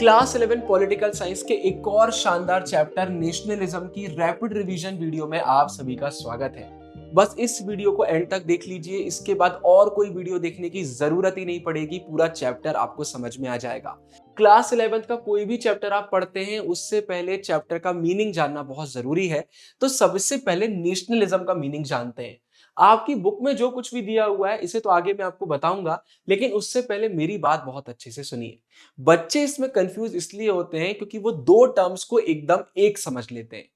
Class 11 political science के एक और शानदार चैप्टर नेशनलिज्म की रैपिड रिवीजन वीडियो में आप सभी का स्वागत है। बस इस वीडियो को एंड तक देख लीजिए, इसके बाद और कोई वीडियो देखने की जरूरत ही नहीं पड़ेगी, पूरा चैप्टर आपको समझ में आ जाएगा। क्लास 11 का कोई भी चैप्टर आप पढ़ते हैं उससे पहले चैप्टर का मीनिंग जानना बहुत जरूरी है। तो सबसे पहले नेशनलिज्म का मीनिंग जानते हैं। आपकी बुक में जो कुछ भी दिया हुआ है इसे तो आगे मैं आपको बताऊंगा, लेकिन उससे पहले मेरी बात बहुत अच्छे से सुनिए। बच्चे इसमें कंफ्यूज इसलिए होते हैं क्योंकि वो दो टर्म्स को एकदम एक समझ लेते हैं।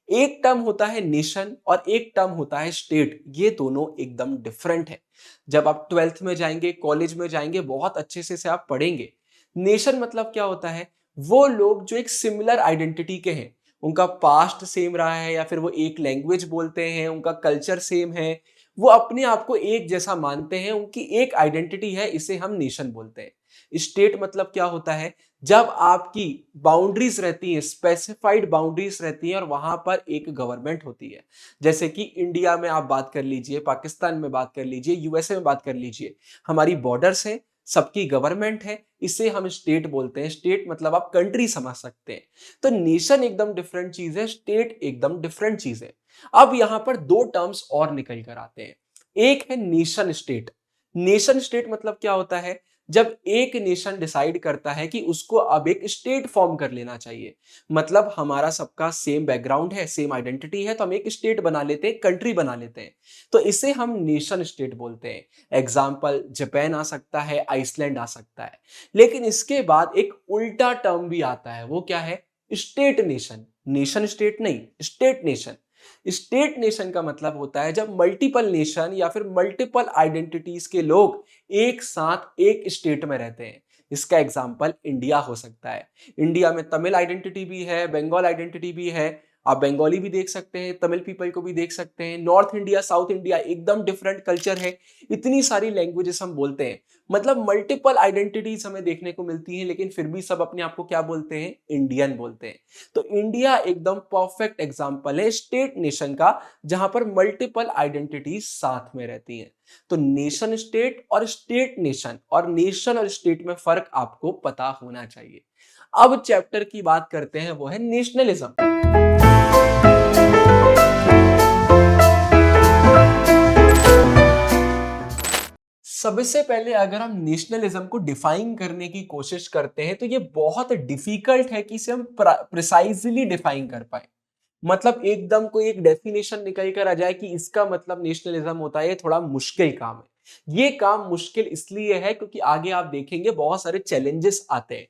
एक टर्म होता है नेशन और एक टर्म होता है स्टेट। ये दोनों एकदम डिफरेंट है। जब आप 12th में जाएंगे, कॉलेज में जाएंगे, बहुत अच्छे से आप पढ़ेंगे। नेशन मतलब क्या होता है? वो लोग जो एक सिमिलर आइडेंटिटी के हैं, उनका पास्ट सेम रहा है या फिर वो एक लैंग्वेज बोलते हैं, उनका कल्चर सेम है, वो अपने आप को एक जैसा मानते हैं, उनकी एक आइडेंटिटी है, इसे हम नेशन बोलते हैं। स्टेट मतलब क्या होता है? जब आपकी बाउंड्रीज रहती हैं, स्पेसिफाइड बाउंड्रीज रहती हैं और वहां पर एक गवर्नमेंट होती है। जैसे कि इंडिया में आप बात कर लीजिए, पाकिस्तान में बात कर लीजिए, यूएसए में बात कर लीजिए, हमारी बॉर्डर्स हैं, सबकी गवर्नमेंट है, इसे हम स्टेट बोलते हैं। स्टेट मतलब आप कंट्री समझ सकते हैं। तो नेशन एकदम डिफरेंट चीज है, स्टेट एकदम डिफरेंट चीज है। अब यहां पर दो टर्म्स और निकल कर आते हैं। एक है नेशन स्टेट। नेशन स्टेट मतलब क्या होता है? जब एक नेशन डिसाइड करता है कि उसको अब एक स्टेट फॉर्म कर लेना चाहिए, मतलब हमारा सबका सेम बैकग्राउंड है, सेम आइडेंटिटी है, तो हम एक स्टेट बना लेते हैं, कंट्री बना लेते हैं, तो इसे हम नेशन स्टेट बोलते हैं। एग्जाम्पल जापान आ सकता है, आइसलैंड आ सकता है। लेकिन इसके बाद एक उल्टा टर्म भी आता है, वो क्या है? State nation. नेशन स्टेट नहीं, स्टेट नेशन। स्टेट नेशन का मतलब होता है जब मल्टीपल नेशन या फिर मल्टीपल आइडेंटिटीज के लोग एक साथ एक स्टेट में रहते हैं। इसका एग्जांपल इंडिया हो सकता है। इंडिया में तमिल आइडेंटिटी भी है, बंगाल आइडेंटिटी भी है, आप बंगाली भी देख सकते हैं, तमिल पीपल को भी देख सकते हैं। नॉर्थ इंडिया, साउथ इंडिया, एकदम डिफरेंट कल्चर है, इतनी सारी लैंग्वेजेस हम बोलते हैं, मतलब मल्टीपल आइडेंटिटीज हमें देखने को मिलती हैं, लेकिन फिर भी सब अपने आप को क्या बोलते हैं? इंडियन बोलते हैं। तो इंडिया एकदम परफेक्ट एग्जांपल है स्टेट नेशन का, जहां पर मल्टीपल आइडेंटिटीज साथ में रहती हैं। तो नेशन स्टेट और स्टेट नेशन, और नेशन और स्टेट में फर्क आपको पता होना चाहिए। अब चैप्टर की बात करते हैं, वो है नेशनलिज्म। सबसे पहले अगर हम नेशनलिज्म को डिफाइन करने की कोशिश करते हैं तो ये बहुत डिफिकल्ट है कि इसे हम प्रिसाइजली डिफाइन कर पाए। मतलब एकदम कोई एक डेफिनेशन निकल कर आ जाए कि इसका मतलब नेशनलिज्म होता है, ये थोड़ा मुश्किल काम है। ये काम मुश्किल इसलिए है क्योंकि आगे आप देखेंगे बहुत सारे चैलेंजेस आते हैं।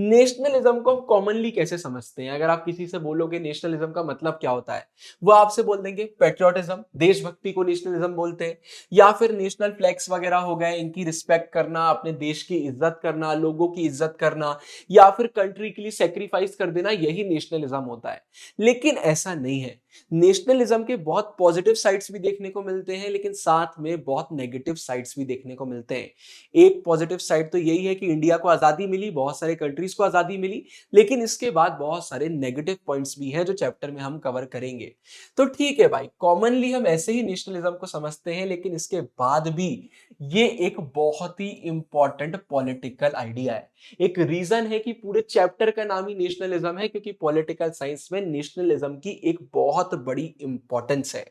नेशनलिज्म को हम कॉमनली कैसे समझते हैं? अगर आप किसी से बोलोगे नेशनलिज्म का मतलब क्या होता है, वो आपसे बोल देंगे पेट्रियोटिज्म, देशभक्ति को नेशनलिज्म बोलते हैं। या फिर नेशनल फ्लैग्स वगैरह हो गए, इनकी रिस्पेक्ट करना, अपने देश की इज्जत करना, लोगों की इज्जत करना, या फिर कंट्री के लिए सेक्रीफाइस कर देना, यही नेशनलिज्म होता है। लेकिन ऐसा नहीं है। नेशनलिज्म के बहुत पॉजिटिव साइड्स भी देखने को मिलते हैं, लेकिन साथ में बहुत नेगेटिव साइड्स भी देखने को मिलते हैं। एक पॉजिटिव साइड तो यही है कि इंडिया को आजादी मिली, बहुत सारे कंट्रीज को आजादी मिली, लेकिन इसके बाद बहुत सारे नेगेटिव पॉइंट्स भी हैं जो चैप्टर में हम कवर करेंगे। तो ठीक है भाई, कॉमनली हम ऐसे ही नेशनलिज्म को समझते हैं, लेकिन इसके बाद भी ये एक बहुत ही इंपॉर्टेंट पॉलिटिकल आइडिया है। एक रीजन है कि पूरे चैप्टर का नाम ही नेशनलिज्म है, क्योंकि पॉलिटिकल साइंस में नेशनलिज्म की एक बहुत बड़ी इंपॉर्टेंस है।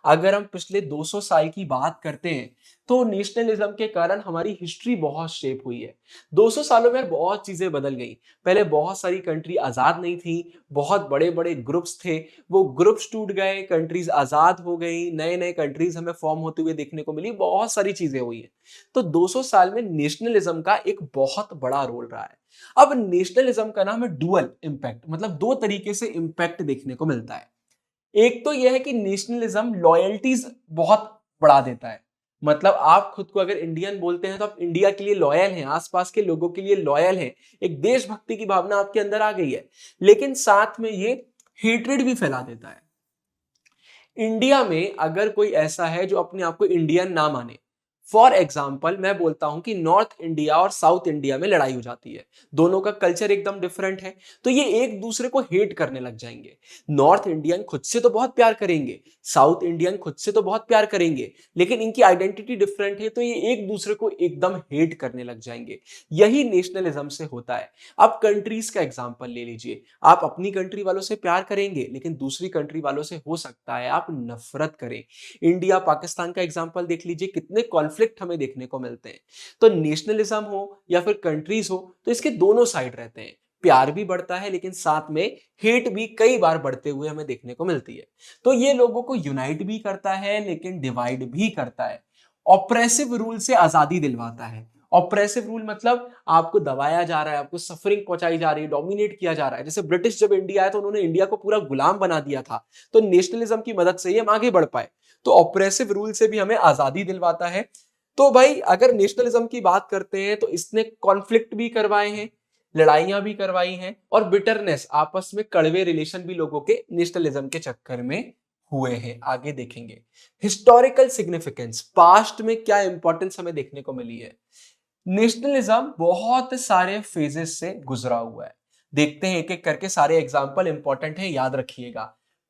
अगर हम पिछले 200 साल की बात करते हैं तो नेशनलिज्म के कारण हमारी हिस्ट्री बहुत शेप हुई है। 200 सालों में बहुत चीजें बदल गई। पहले बहुत सारी कंट्री आजाद नहीं थी, बहुत बड़े बड़े ग्रुप्स थे, वो ग्रुप्स टूट गए, कंट्रीज आजाद हो गई, नए नए कंट्रीज हमें फॉर्म होते हुए देखने को मिली, बहुत सारी चीजें हुई है। तो 200 साल में नेशनलिज्म का एक बहुत बड़ा रोल रहा है। अब नेशनलिज्म का नाम है डुअल इंपैक्ट, मतलब दो तरीके से इंपैक्ट देखने को मिलता है। एक तो यह है कि नेशनलिज्म लॉयल्टीज बहुत बढ़ा देता है। मतलब आप खुद को अगर इंडियन बोलते हैं तो आप इंडिया के लिए लॉयल हैं, आसपास के लोगों के लिए लॉयल हैं, एक देशभक्ति की भावना आपके अंदर आ गई है। लेकिन साथ में ये हेट्रेड भी फैला देता है। इंडिया में अगर कोई ऐसा है जो अपने आप को इंडियन ना माने, फॉर एग्जाम्पल मैं बोलता हूं कि नॉर्थ इंडिया और साउथ इंडिया में लड़ाई हो जाती है, दोनों का कल्चर एकदम डिफरेंट है, तो ये एक दूसरे को हेट करने लग जाएंगे। नॉर्थ इंडियन खुद से तो बहुत प्यार करेंगे, साउथ इंडियन खुद से तो बहुत प्यार करेंगे, लेकिन इनकी आइडेंटिटी डिफरेंट है, तो ये एक दूसरे को एकदम हेट करने लग जाएंगे। यही नेशनलिज्म से होता है। आप कंट्रीज का एग्जाम्पल ले लीजिए, आप अपनी कंट्री वालों से प्यार करेंगे, लेकिन दूसरी कंट्री वालों से हो सकता है आप नफरत करें। इंडिया पाकिस्तान का एग्जाम्पल देख लीजिए, कितने कॉन्फ्लिक्ट हमें देखने को मिलते हैं। तो नेशनलिज्म हो या फिर कंट्रीज हो, तो इसके दोनों साइड रहते हैं। प्यार भी बढ़ता है, लेकिन साथ में हेट भी कई बार बढ़ते हुए हमें देखने को मिलती है। तो ये लोगों को यूनाइट भी करता है, लेकिन डिवाइड भी करता है। ऑप्रेसिव रूल से आजादी दिलवाता है। ऑप्रेसिव रूल मतलब आपको दबाया जा रहा है, आपको सफरिंग पहुंचाई जा रही है, डोमिनेट किया जा रहा है। जैसे ब्रिटिश जब इंडिया आया तो उन्होंने इंडिया को पूरा गुलाम बना दिया था, तो नेशनलिज्म की मदद से ही हम आगे बढ़ पाए। तो ऑप्रेसिव रूल से भी हमें आजादी दिलवाता है। तो भाई अगर नेशनलिज्म की बात करते हैं तो इसने कॉन्फ्लिक्ट भी करवाए हैं, लड़ाइयां भी करवाई हैं, और बिटरनेस, आपस में कड़वे रिलेशन भी लोगों के नेशनलिज्म के चक्कर में हुए हैं। आगे देखेंगे हिस्टोरिकल सिग्निफिकेंस, पास्ट में क्या इंपॉर्टेंस हमें देखने को मिली है। नेशनलिज्म बहुत सारे फेजेस से गुजरा हुआ है। देखते हैं एक एक करके, सारे एग्जाम्पल इंपॉर्टेंट हैं, याद रखिएगा।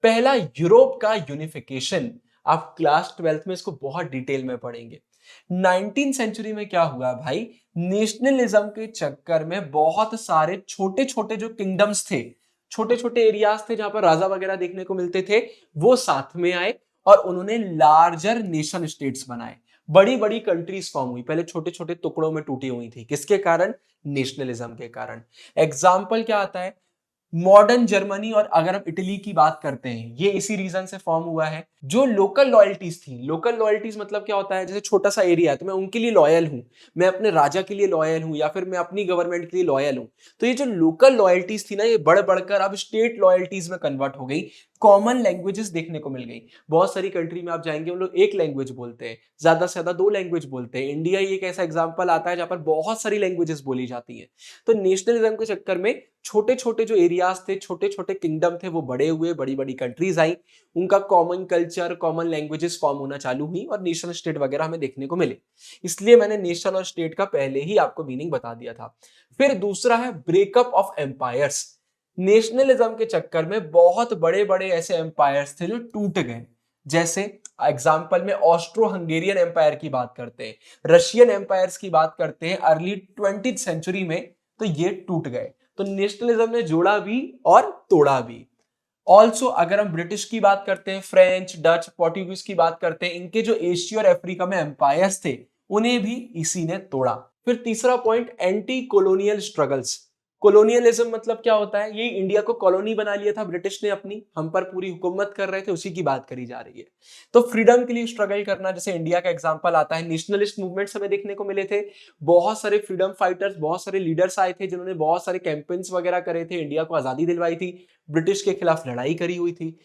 पहला, यूरोप का यूनिफिकेशन। आप क्लास 12th में इसको बहुत डिटेल में पढ़ेंगे। 19th सेंचुरी में क्या हुआ भाई, नेशनलिज्म के चक्कर में बहुत सारे छोटे छोटे जो किंगडम्स थे, छोटे छोटे एरियाज थे जहां पर राजा वगैरह देखने को मिलते थे, वो साथ में आए और उन्होंने लार्जर नेशन स्टेट्स बनाए। बड़ी बड़ी कंट्रीज फॉर्म हुई, पहले छोटे छोटे टुकड़ों में टूटी हुई थी। किसके कारण? नेशनलिज्म के कारण। एग्जाम्पल क्या आता है, मॉडर्न जर्मनी, और अगर हम इटली की बात करते हैं, ये इसी रीजन से फॉर्म हुआ है। जो लोकल लॉयल्टीज थी, लोकल लॉयल्टीज मतलब क्या होता है, जैसे छोटा सा एरिया है तो मैं उनके लिए लॉयल हूं, मैं अपने राजा के लिए लॉयल हूं, या फिर मैं अपनी गवर्नमेंट के लिए लॉयल हूं। तो ये जो लोकल लॉयल्टीज थी ना, ये बढ़ बढ़कर अब स्टेट लॉयल्टीज में कन्वर्ट हो गई। कॉमन लैंग्वेजेस देखने को मिल गई। बहुत सारी कंट्री में आप जाएंगे, उन लोग एक लैंग्वेज बोलते हैं, ज्यादा से ज्यादा दो लैंग्वेज बोलते हैं। इंडिया ही एक ऐसा एग्जाम्पल आता है जहां पर बहुत सारी लैंग्वेजेस बोली जाती हैं। तो नेशनलिज्म के चक्कर में छोटे छोटे जो एरियाज थे, छोटे छोटे किंगडम थे, वो बड़े हुए, बड़ी बड़ी कंट्रीज आई, उनका common culture, common languages form होना चालू हुई, और नेशन स्टेट वगैरह हमें देखने को मिले। इसलिए मैंने नेशन और स्टेट का पहले ही आपको मीनिंग बता दिया था। फिर दूसरा है ब्रेकअप ऑफ एम्पायर्स। नेशनलिज्म के चक्कर में बहुत बड़े बड़े ऐसे एम्पायर्स थे जो टूट गए। जैसे एग्जाम्पल में ऑस्ट्रो हंगेरियन एम्पायर की बात करते हैं, रशियन एम्पायर्स की बात करते हैं अर्ली 20th सेंचुरी में, तो ये टूट गए। तो नेशनलिज्म ने जोड़ा भी और तोड़ा भी। ऑल्सो अगर हम ब्रिटिश की बात करते हैं, फ्रेंच, डच, पोर्टुगीज की बात करते हैं, इनके जो एशिया और अफ्रीका में एम्पायर्स थे, उन्हें भी इसी ने तोड़ा। फिर तीसरा point, anti colonial struggles. Colonialism मतलब क्या होता है, ये इंडिया को कॉलोनी बना लिया था ब्रिटिश ने अपनी, हम पर पूरी हुकूमत कर रहे थे, उसी की बात करी जा रही है। तो फ्रीडम के लिए स्ट्रगल करना, जैसे इंडिया का एग्जांपल आता है, नेशनलिस्ट मूवमेंट्स हमें देखने को मिले थे। बहुत सारे फ्रीडम फाइटर्स, बहुत सारे लीडर्स आए थे जिन्होंने बहुत सारे कैंपेन्स वगैरह करे थे, इंडिया को आजादी दिलवाई थी, ब्रिटिश के खिलाफ लड़ाई करी हुई थी।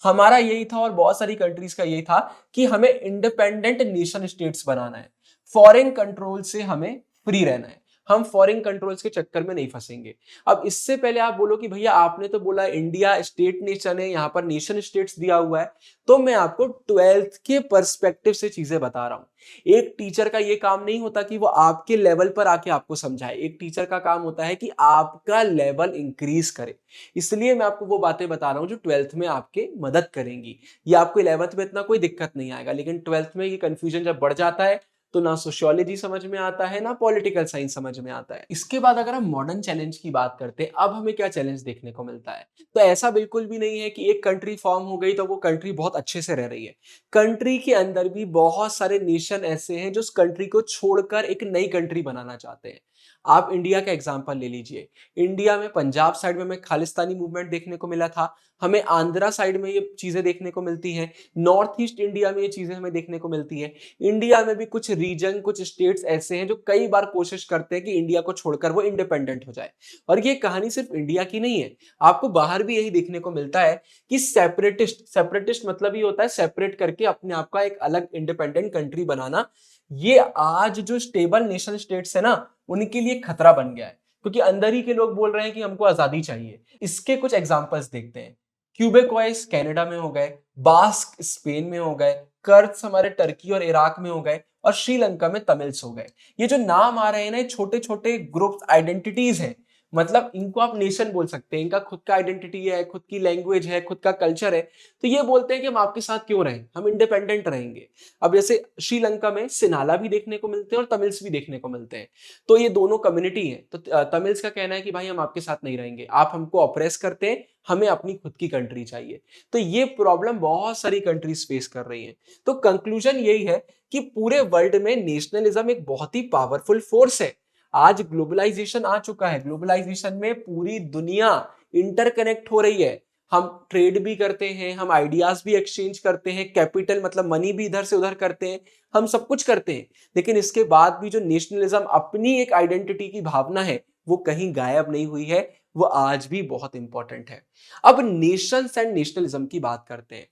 हमारा यही था और बहुत सारी कंट्रीज का यही था कि हमें इंडिपेंडेंट नेशन स्टेट्स बनाना है, फॉरेन कंट्रोल से हमें फ्री रहना है, हम फॉरेन कंट्रोल्स के चक्कर में नहीं फंसेंगे। अब इससे पहले आप बोलो कि भैया आपने तो बोला इंडिया स्टेट नेशन है, यहां पर नेशन स्टेट्स दिया हुआ है, तो मैं आपको 12th के पर्सपेक्टिव से चीजें बता रहा हूं। एक टीचर का यह काम नहीं होता कि वो आपके लेवल पर आके आपको समझाए, एक टीचर का काम होता है कि आपका लेवल इंक्रीज करे। इसलिए मैं आपको वो बातें बता रहा हूं जो 12th में आपके मदद करेंगी। ये आपको 11th में इतना कोई दिक्कत नहीं आएगा, लेकिन 12th में ये कंफ्यूजन जब बढ़ जाता है तो ना सोशियोलॉजी समझ में आता है, ना पॉलिटिकल साइंस समझ में आता है। इसके बाद अगर हम मॉडर्न चैलेंज की बात करते हैं, अब हमें क्या चैलेंज देखने को मिलता है, तो ऐसा बिल्कुल भी नहीं है कि एक कंट्री फॉर्म हो गई तो वो कंट्री बहुत अच्छे से रह रही है। कंट्री के अंदर भी बहुत सारे नेशन ऐसे हैं जो उस कंट्री को छोड़कर एक नई कंट्री बनाना चाहते हैं। आप इंडिया का एग्जाम्पल ले लीजिए। इंडिया में पंजाब साइड में हमें खालिस्तानी मूवमेंट देखने को मिला था, हमें आंध्रा साइड में ये चीजें देखने को मिलती हैं, नॉर्थ ईस्ट इंडिया में ये चीजें हमें देखने को मिलती है। इंडिया में भी कुछ रीजन, कुछ स्टेट्स ऐसे हैं जो कई बार कोशिश करते हैं कि इंडिया को छोड़कर वो इंडिपेंडेंट हो जाए। और ये कहानी सिर्फ इंडिया की नहीं है, आपको बाहर भी यही देखने को मिलता है कि सेपरेटिस्ट, सेपरेटिस्ट मतलब ये होता है सेपरेट करके अपने आप का एक अलग इंडिपेंडेंट कंट्री बनाना। ये आज जो स्टेबल नेशन स्टेट्स है ना, उनके लिए खतरा बन गया है, क्योंकि अंदर ही के लोग बोल रहे हैं कि हमको आजादी चाहिए। इसके कुछ एग्जांपल्स देखते हैं। क्यूबेकॉइस कनाडा में हो गए, बास्क स्पेन में हो गए, कर्द्स हमारे टर्की और इराक में हो गए, और श्रीलंका में तमिल्स हो गए। ये जो नाम आ रहे हैं ना, छोटे छोटे ग्रुप्स, आइडेंटिटीज हैं, मतलब इनको आप नेशन बोल सकते हैं। इनका खुद का आइडेंटिटी है, खुद की लैंग्वेज है, खुद का कल्चर है। तो ये बोलते हैं कि हम आपके साथ क्यों रहें, हम इंडिपेंडेंट रहेंगे। अब जैसे श्रीलंका में सिनाला भी देखने को मिलते हैं और तमिल्स भी देखने को मिलते हैं। तो ये दोनों कम्युनिटी है। तो तमिल्स का कहना है कि भाई हम आपके साथ नहीं रहेंगे, आप हमको ऑप्रेस करते हैं, हमें अपनी खुद की कंट्री चाहिए। तो ये प्रॉब्लम बहुत सारी कंट्रीज फेस कर रही हैं। तो कंक्लूजन यही है कि पूरे वर्ल्ड में नेशनलिज्म एक बहुत ही पावरफुल फोर्स है। आज ग्लोबलाइजेशन आ चुका है। ग्लोबलाइजेशन में पूरी दुनिया इंटरकनेक्ट हो रही है। हम ट्रेड भी करते हैं, हम आइडियाज भी एक्सचेंज करते हैं, कैपिटल मतलब मनी भी इधर से उधर करते हैं, हम सब कुछ करते हैं। लेकिन इसके बाद भी जो नेशनलिज्म, अपनी एक आइडेंटिटी की भावना है, वो कहीं गायब नहीं हुई है, वो आज भी बहुत इंपॉर्टेंट है। अब नेशंस एंड नेशनलिज्म की बात करते हैं।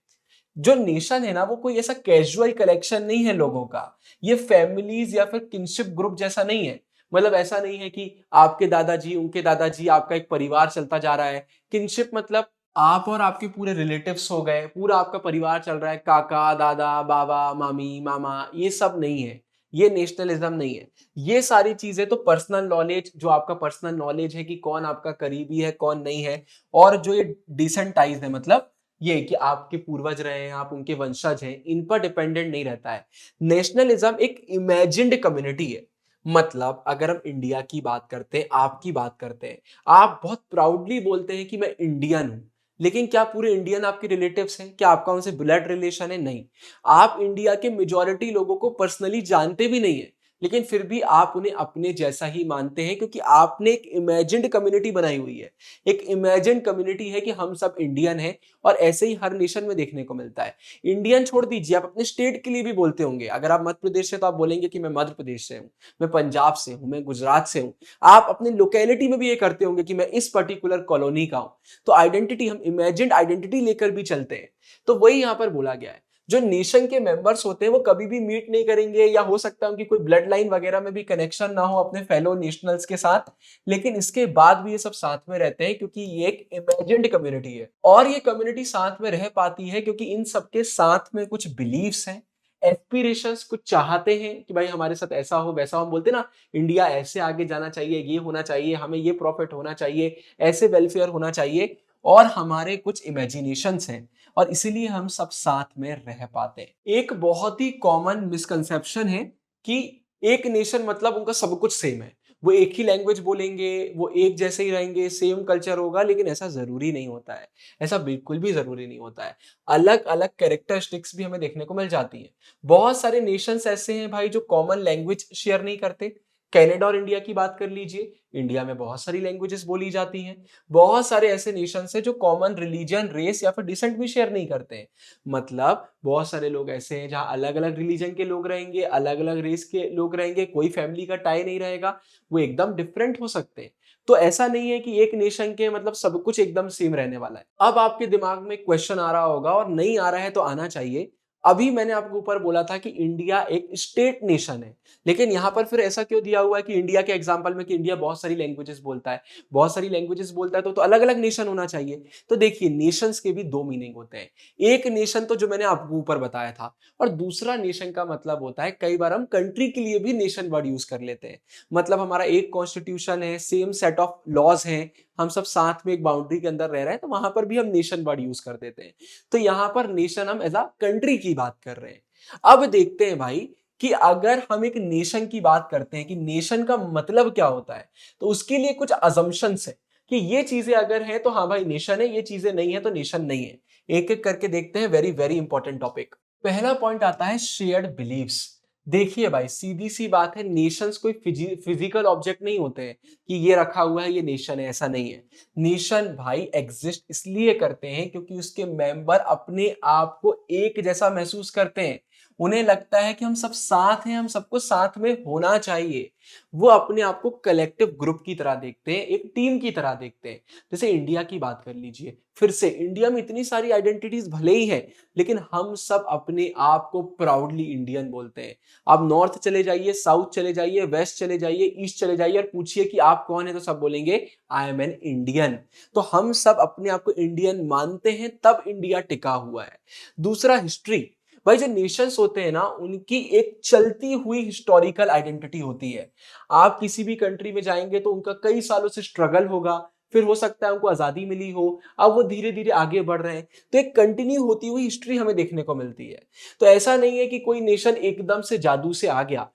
जो नेशन है ना, वो कोई ऐसा कैजुअल कलेक्शन नहीं है लोगों का। ये फैमिलीज या फिर किनशिप ग्रुप जैसा नहीं है। मतलब ऐसा नहीं है कि आपके दादाजी, उनके दादाजी, आपका एक परिवार चलता जा रहा है। किनशिप मतलब आप और आपके पूरे रिलेटिव्स हो गए, पूरा आपका परिवार चल रहा है, काका, दादा, बाबा, मामी, मामा, ये सब नहीं है। ये नेशनलिज्म नहीं है। ये सारी चीजें तो पर्सनल नॉलेज, जो आपका पर्सनल नॉलेज है कि कौन आपका करीबी है, कौन नहीं है, और जो ये डिसेंटाइज है, मतलब ये कि आपके पूर्वज रहे हैं, आप उनके वंशज हैं, इन पर डिपेंडेंट नहीं रहता है। नेशनलिज्म एक इमेजिन्ड कम्युनिटी है। मतलब अगर हम इंडिया की बात करते हैं, आपकी बात करते हैं, आप बहुत प्राउडली बोलते हैं कि मैं इंडियन हूं। लेकिन क्या पूरे इंडियन आपके रिलेटिव्स हैं? क्या आपका उनसे ब्लड रिलेशन है? नहीं। आप इंडिया के मेजॉरिटी लोगों को पर्सनली जानते भी नहीं है, लेकिन फिर भी आप उन्हें अपने जैसा ही मानते हैं, क्योंकि आपने एक इमेजिन्ड कम्युनिटी बनाई हुई है। एक इमेजिन्ड कम्युनिटी है कि हम सब इंडियन हैं। और ऐसे ही हर नेशन में देखने को मिलता है। इंडियन छोड़ दीजिए, आप अपने स्टेट के लिए भी बोलते होंगे। अगर आप मध्य प्रदेश से, तो आप बोलेंगे कि मैं मध्य प्रदेश से हूं, मैं पंजाब से हूं, मैं गुजरात से हूं। आप अपने लोकेलिटी में भी ये करते होंगे कि मैं इस पर्टिकुलर कॉलोनी का हूं। तो आइडेंटिटी, हम इमेजिन्ड आइडेंटिटी लेकर भी चलते हैं। तो वही यहां पर बोला गया है। जो नेशन के मेंबर्स होते हैं वो कभी भी मीट नहीं करेंगे, या हो सकता है उनकी कोई ब्लड लाइन वगैरह में भी कनेक्शन ना हो अपने फेलो नेशनल्स के साथ, लेकिन इसके बाद भी ये सब साथ में रहते हैं, क्योंकि ये एक इमेजिन्ड कम्युनिटी है। और ये कम्युनिटी साथ में रह पाती है क्योंकि इन सबके साथ में कुछ बिलीव्स हैं, एस्पिरेशंस, कुछ चाहते हैं कि भाई हमारे साथ ऐसा हो, वैसा हो। हम बोलते हैं ना, इंडिया ऐसे आगे जाना चाहिए, ये होना चाहिए, हमें ये प्रॉफिट होना चाहिए, ऐसे वेलफेयर होना चाहिए। और हमारे कुछ इमेजिनेशंस हैं, और इसीलिए हम सब साथ में रह पाते हैं। एक बहुत ही कॉमन मिसकंसेप्शन है कि एक नेशन मतलब उनका सब कुछ सेम है, वो एक ही लैंग्वेज बोलेंगे, वो एक जैसे ही रहेंगे, सेम कल्चर होगा। लेकिन ऐसा जरूरी नहीं होता है। ऐसा बिल्कुल भी जरूरी नहीं होता है। अलग अलग कैरेक्टरिस्टिक्स भी हमें देखने को मिल जाती हैं। बहुत सारे नेशंस ऐसे हैं भाई जो कॉमन लैंग्वेज शेयर नहीं करते। कनाडा और इंडिया की बात कर लीजिए, इंडिया में बहुत सारी लैंग्वेजेस बोली जाती हैं। बहुत सारे ऐसे नेशंस हैं जो कॉमन रिलीजन, रेस या फिर डिसेंट भी शेयर नहीं करते हैं। मतलब बहुत सारे लोग ऐसे हैं जहां अलग अलग रिलीजन के लोग रहेंगे, अलग अलग रेस के लोग रहेंगे, कोई फैमिली का टाई नहीं रहेगा, वो एकदम डिफरेंट हो सकते हैं। तो ऐसा नहीं है कि एक नेशन के मतलब सब कुछ एकदम सेम रहने वाला है। अब आपके दिमाग में क्वेश्चन आ रहा होगा, और नहीं आ रहा है तो आना चाहिए। अभी मैंने आपको ऊपर बोला था कि इंडिया एक स्टेट नेशन है, लेकिन यहां पर फिर ऐसा क्यों दिया हुआ है कि इंडिया के एग्जांपल में कि इंडिया बहुत सारी लैंग्वेजेस बोलता है? बहुत सारी लैंग्वेजेस बोलता है तो अलग अलग नेशन होना चाहिए। तो देखिए, नेशंस के भी दो मीनिंग होते हैं। एक नेशन तो जो मैंने आपको ऊपर बताया था, और दूसरा नेशन का मतलब होता है, कई बार हम कंट्री के लिए भी नेशन वर्ड यूज कर लेते हैं। मतलब हमारा एक कॉन्स्टिट्यूशन है, सेम सेट ऑफ लॉज हैं, हम सब साथ में एक बाउंड्री के अंदर रह रहे हैं, तो वहां पर भी हम नेशन वर्ड यूज कर देते हैं। तो यहां पर नेशन हम एज अ कंट्री की बात कर रहे हैं। अब देखते हैं भाई कि अगर हम एक नेशन की बात करते हैं कि नेशन का मतलब क्या होता है, तो उसके लिए कुछ अजम्पशंस है कि ये चीजें अगर है तो हाँ भाई नेशन है, ये चीजें नहीं है तो नेशन नहीं है। एक एक करके देखते हैं। Very very important topic. पहला पॉइंट आता है शेयर्ड बिलीव्स। देखिए भाई, सीधी सी बात है, नेशंस कोई फिजिकल ऑब्जेक्ट नहीं होते हैं कि ये रखा हुआ है ये नेशन है, ऐसा नहीं है। नेशन भाई एग्जिस्ट इसलिए करते हैं क्योंकि उसके मेंबर अपने आप को एक जैसा महसूस करते हैं। उन्हें लगता है कि हम सब साथ हैं, हम सबको साथ में होना चाहिए। वो अपने आप को कलेक्टिव ग्रुप की तरह देखते हैं, एक टीम की तरह देखते हैं। जैसे इंडिया की बात कर लीजिए, फिर से इंडिया में इतनी सारी आइडेंटिटीज भले ही हैं, लेकिन हम सब अपने आप को प्राउडली इंडियन बोलते हैं। आप नॉर्थ चले जाइए, साउथ चले जाइए, वेस्ट चले जाइए, ईस्ट चले जाइए, और पूछिए कि आप कौन है, तो सब बोलेंगे आई एम एन इंडियन। तो हम सब अपने आप को इंडियन मानते हैं, तब इंडिया टिका हुआ है। दूसरा, हिस्ट्री। भाई जो नेशंस होते हैं ना, उनकी एक चलती हुई हिस्टोरिकल आइडेंटिटी होती है। आप किसी भी कंट्री में जाएंगे तो उनका कई सालों से स्ट्रगल होगा, फिर हो सकता है उनको आजादी मिली हो, अब वो धीरे धीरे आगे बढ़ रहे हैं, तो एक कंटिन्यू होती हुई हिस्ट्री हमें देखने को मिलती है। तो ऐसा नहीं है कि कोई नेशन एकदम से जादू से आ गया।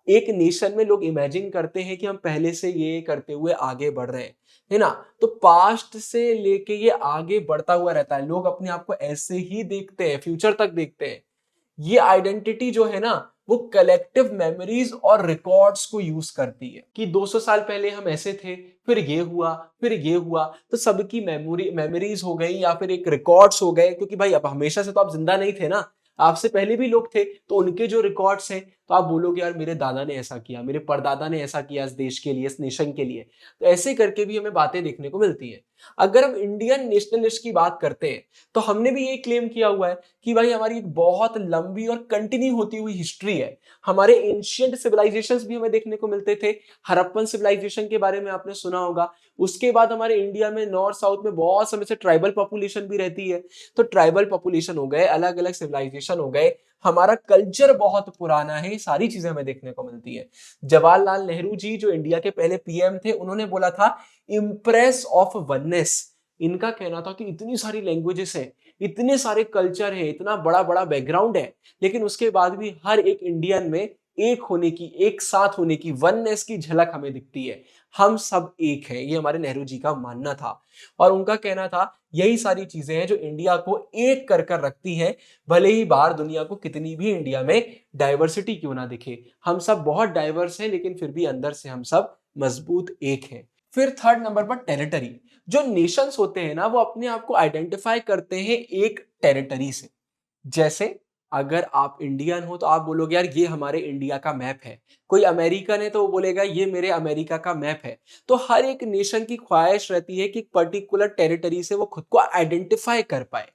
एक नेशन में लोग इमेजिन करते हैं कि हम पहले से ये करते हुए आगे बढ़ रहे हैं, है ना। तो पास्ट से लेके ये आगे बढ़ता हुआ रहता है, लोग अपने आप को ऐसे ही देखते हैं, फ्यूचर तक देखते हैं। ये आइडेंटिटी जो है ना, वो कलेक्टिव मेमोरीज और रिकॉर्ड्स को यूज करती है कि 200 साल पहले हम ऐसे थे, फिर ये हुआ, फिर ये हुआ, तो सबकी मेमोरीज हो गई या फिर एक रिकॉर्ड्स हो गए, क्योंकि भाई अब हमेशा से तो आप जिंदा नहीं थे ना, आपसे पहले भी लोग थे, तो उनके जो रिकॉर्ड्स हैं, तो आप बोलोगे यार मेरे दादा ने ऐसा किया, मेरे परदादा ने ऐसा किया इस देश के लिए, इस नेशन के लिए। तो ऐसे करके भी हमें बातें देखने को मिलती है। अगर हम इंडियन नेशनलिस्ट की बात करते हैं, तो हमने भी ये क्लेम किया हुआ है कि भाई हमारी एक बहुत लंबी और कंटिन्यू होती हुई हिस्ट्री है। हमारे एंशियंट सिविलाइजेशंस भी हमें देखने को मिलते थे। हड़प्पन सिविलाइजेशन के बारे में आपने सुना होगा। उसके बाद हमारे इंडिया में नॉर्थ साउथ में बहुत समय से ट्राइबल पॉपुलेशन भी रहती है। तो ट्राइबल पॉपुलेशन हो गए, अलग अलग सिविलाइजेशन हो गए, हमारा कल्चर बहुत पुराना है, सारी चीजें हमें देखने को मिलती है। जवाहरलाल नेहरू जी जो इंडिया के पहले पीएम थे, उन्होंने बोला था इम्प्रेस ऑफ वननेस। इनका कहना था कि इतनी सारी लैंग्वेजेस है, इतने सारे कल्चर है, इतना बड़ा बड़ा बैकग्राउंड है, लेकिन उसके बाद भी हर एक इंडियन में एक होने की, एक साथ होने की, वननेस की झलक हमें दिखती है। हम सब एक हैं, ये हमारे नेहरू जी का मानना था। और उनका कहना था यही सारी चीजें हैं जो इंडिया को एक कर रखती हैं, भले ही बाहर दुनिया को कितनी भी इंडिया में डाइवर्सिटी क्यों ना दिखे। हम सब बहुत डाइवर्स हैं, लेकिन फिर भी अंदर से हम सब मजबूत एक हैं। फिर थर्ड नंबर पर टेरिटरी। जो नेशंस होते हैं ना, वो अपने आप को आइडेंटिफाई करते हैं एक टेरिटरी से। जैसे अगर आप इंडियन हो तो आप बोलोगे यार ये हमारे इंडिया का मैप है, कोई अमेरिकन है तो वो बोलेगा ये मेरे अमेरिका का मैप है। तो हर एक नेशन की ख्वाहिश रहती है कि पर्टिकुलर टेरिटरी से वो खुद को आइडेंटिफाई कर पाए।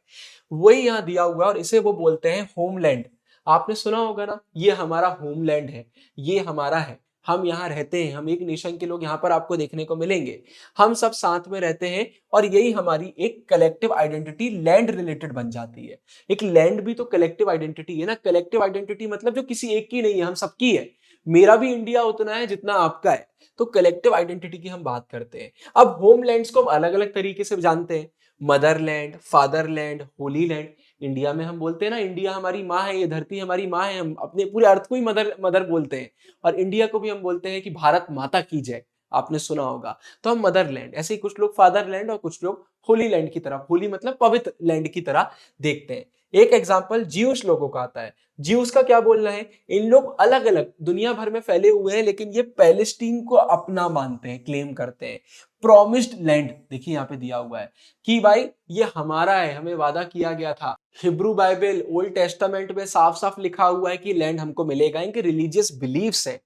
वही यहाँ दिया हुआ है और इसे वो बोलते हैं होमलैंड। आपने सुना होगा ना, ये हमारा होमलैंड है, ये हमारा है, हम यहाँ रहते हैं, हम एक नेशन के लोग यहाँ पर आपको देखने को मिलेंगे, हम सब साथ में रहते हैं, और यही हमारी एक कलेक्टिव आइडेंटिटी लैंड रिलेटेड बन जाती है। एक लैंड भी तो कलेक्टिव आइडेंटिटी है ना। कलेक्टिव आइडेंटिटी मतलब जो किसी एक की नहीं है, हम सबकी है। मेरा भी इंडिया उतना है जितना आपका है। तो कलेक्टिव आइडेंटिटी की हम बात करते हैं। अब होमलैंड्स को हम अलग अलग तरीके से जानते हैं, Motherland, fatherland, Holi land. India में हम बोलते हैं ना, इंडिया हमारी माँ है, ये धरती हमारी माँ है, हम अपने पूरे अर्थ को ही मदर मदर बोलते हैं। और इंडिया को भी हम बोलते हैं कि भारत माता की जय, आपने सुना होगा। तो हम मदरलैंड, ऐसे ही कुछ लोग फादरलैंड और कुछ लोग होली लैंड की तरफ, होली मतलब पवित्र लैंड की तरह देखते हैं। एक एग्जाम्पल ज्यूश लोगों का आता है। ज्यूस का क्या बोलना है, इन लोग अलग अलग दुनिया भर में फैले हुए हैं, लेकिन ये पैलेस्टीन को अपना मानते हैं, क्लेम करते हैं। प्रॉमिस्ड लैंड देखिए यहाँ पे दिया हुआ है कि भाई ये हमारा है, हमें वादा किया गया था। हिब्रू बाइबल, ओल्ड टेस्टामेंट में साफ साफ लिखा हुआ है कि लैंड हमको मिलेगा। इनके रिलीजियस बिलीफ्स है।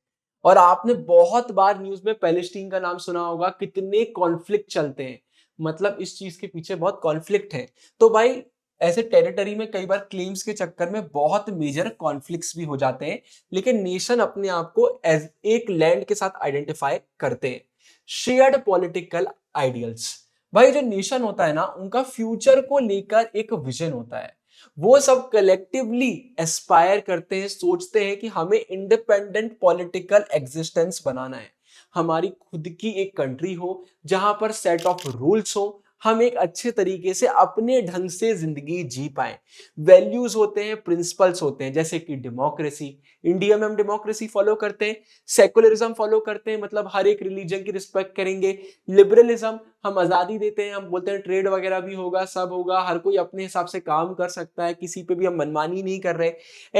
और आपने बहुत बार न्यूज में पैलेस्टीन का नाम सुना होगा, कितने कॉन्फ्लिक्ट चलते हैं, मतलब इस चीज के पीछे बहुत कॉन्फ्लिक्ट है। तो भाई ऐसे टेरिटरी में कई बार क्लेम्स के चक्कर में बहुत मेजर कॉन्फ्लिक्ट्स भी हो जाते हैं, लेकिन नेशन अपने आप को एज एक लैंड के साथ आइडेंटिफाई करते हैं। Shared political ideals. भाई जो नेशन होता है ना, उनका फ्यूचर को लेकर एक विजन होता है। वो सब कलेक्टिवली एस्पायर करते हैं, सोचते हैं कि हमें इंडिपेंडेंट पॉलिटिकल एग्जिस्टेंस बनाना है, हमारी खुद की एक कंट्री हो जहां पर सेट ऑफ रूल्स हो, हम एक अच्छे तरीके से अपने ढंग से जिंदगी जी पाए। वैल्यूज होते हैं, प्रिंसिपल्स होते हैं, जैसे कि डेमोक्रेसी। इंडिया में हम डेमोक्रेसी फॉलो करते हैं। सेकुलरिज्म फॉलो करते हैं, मतलब हर एक रिलीजन की रिस्पेक्ट करेंगे। लिबरलिज्म, हम आजादी देते हैं, हम बोलते हैं ट्रेड वगैरह भी होगा, सब होगा, हर कोई अपने हिसाब से काम कर सकता है, किसी पे भी हम मनमानी नहीं कर रहे।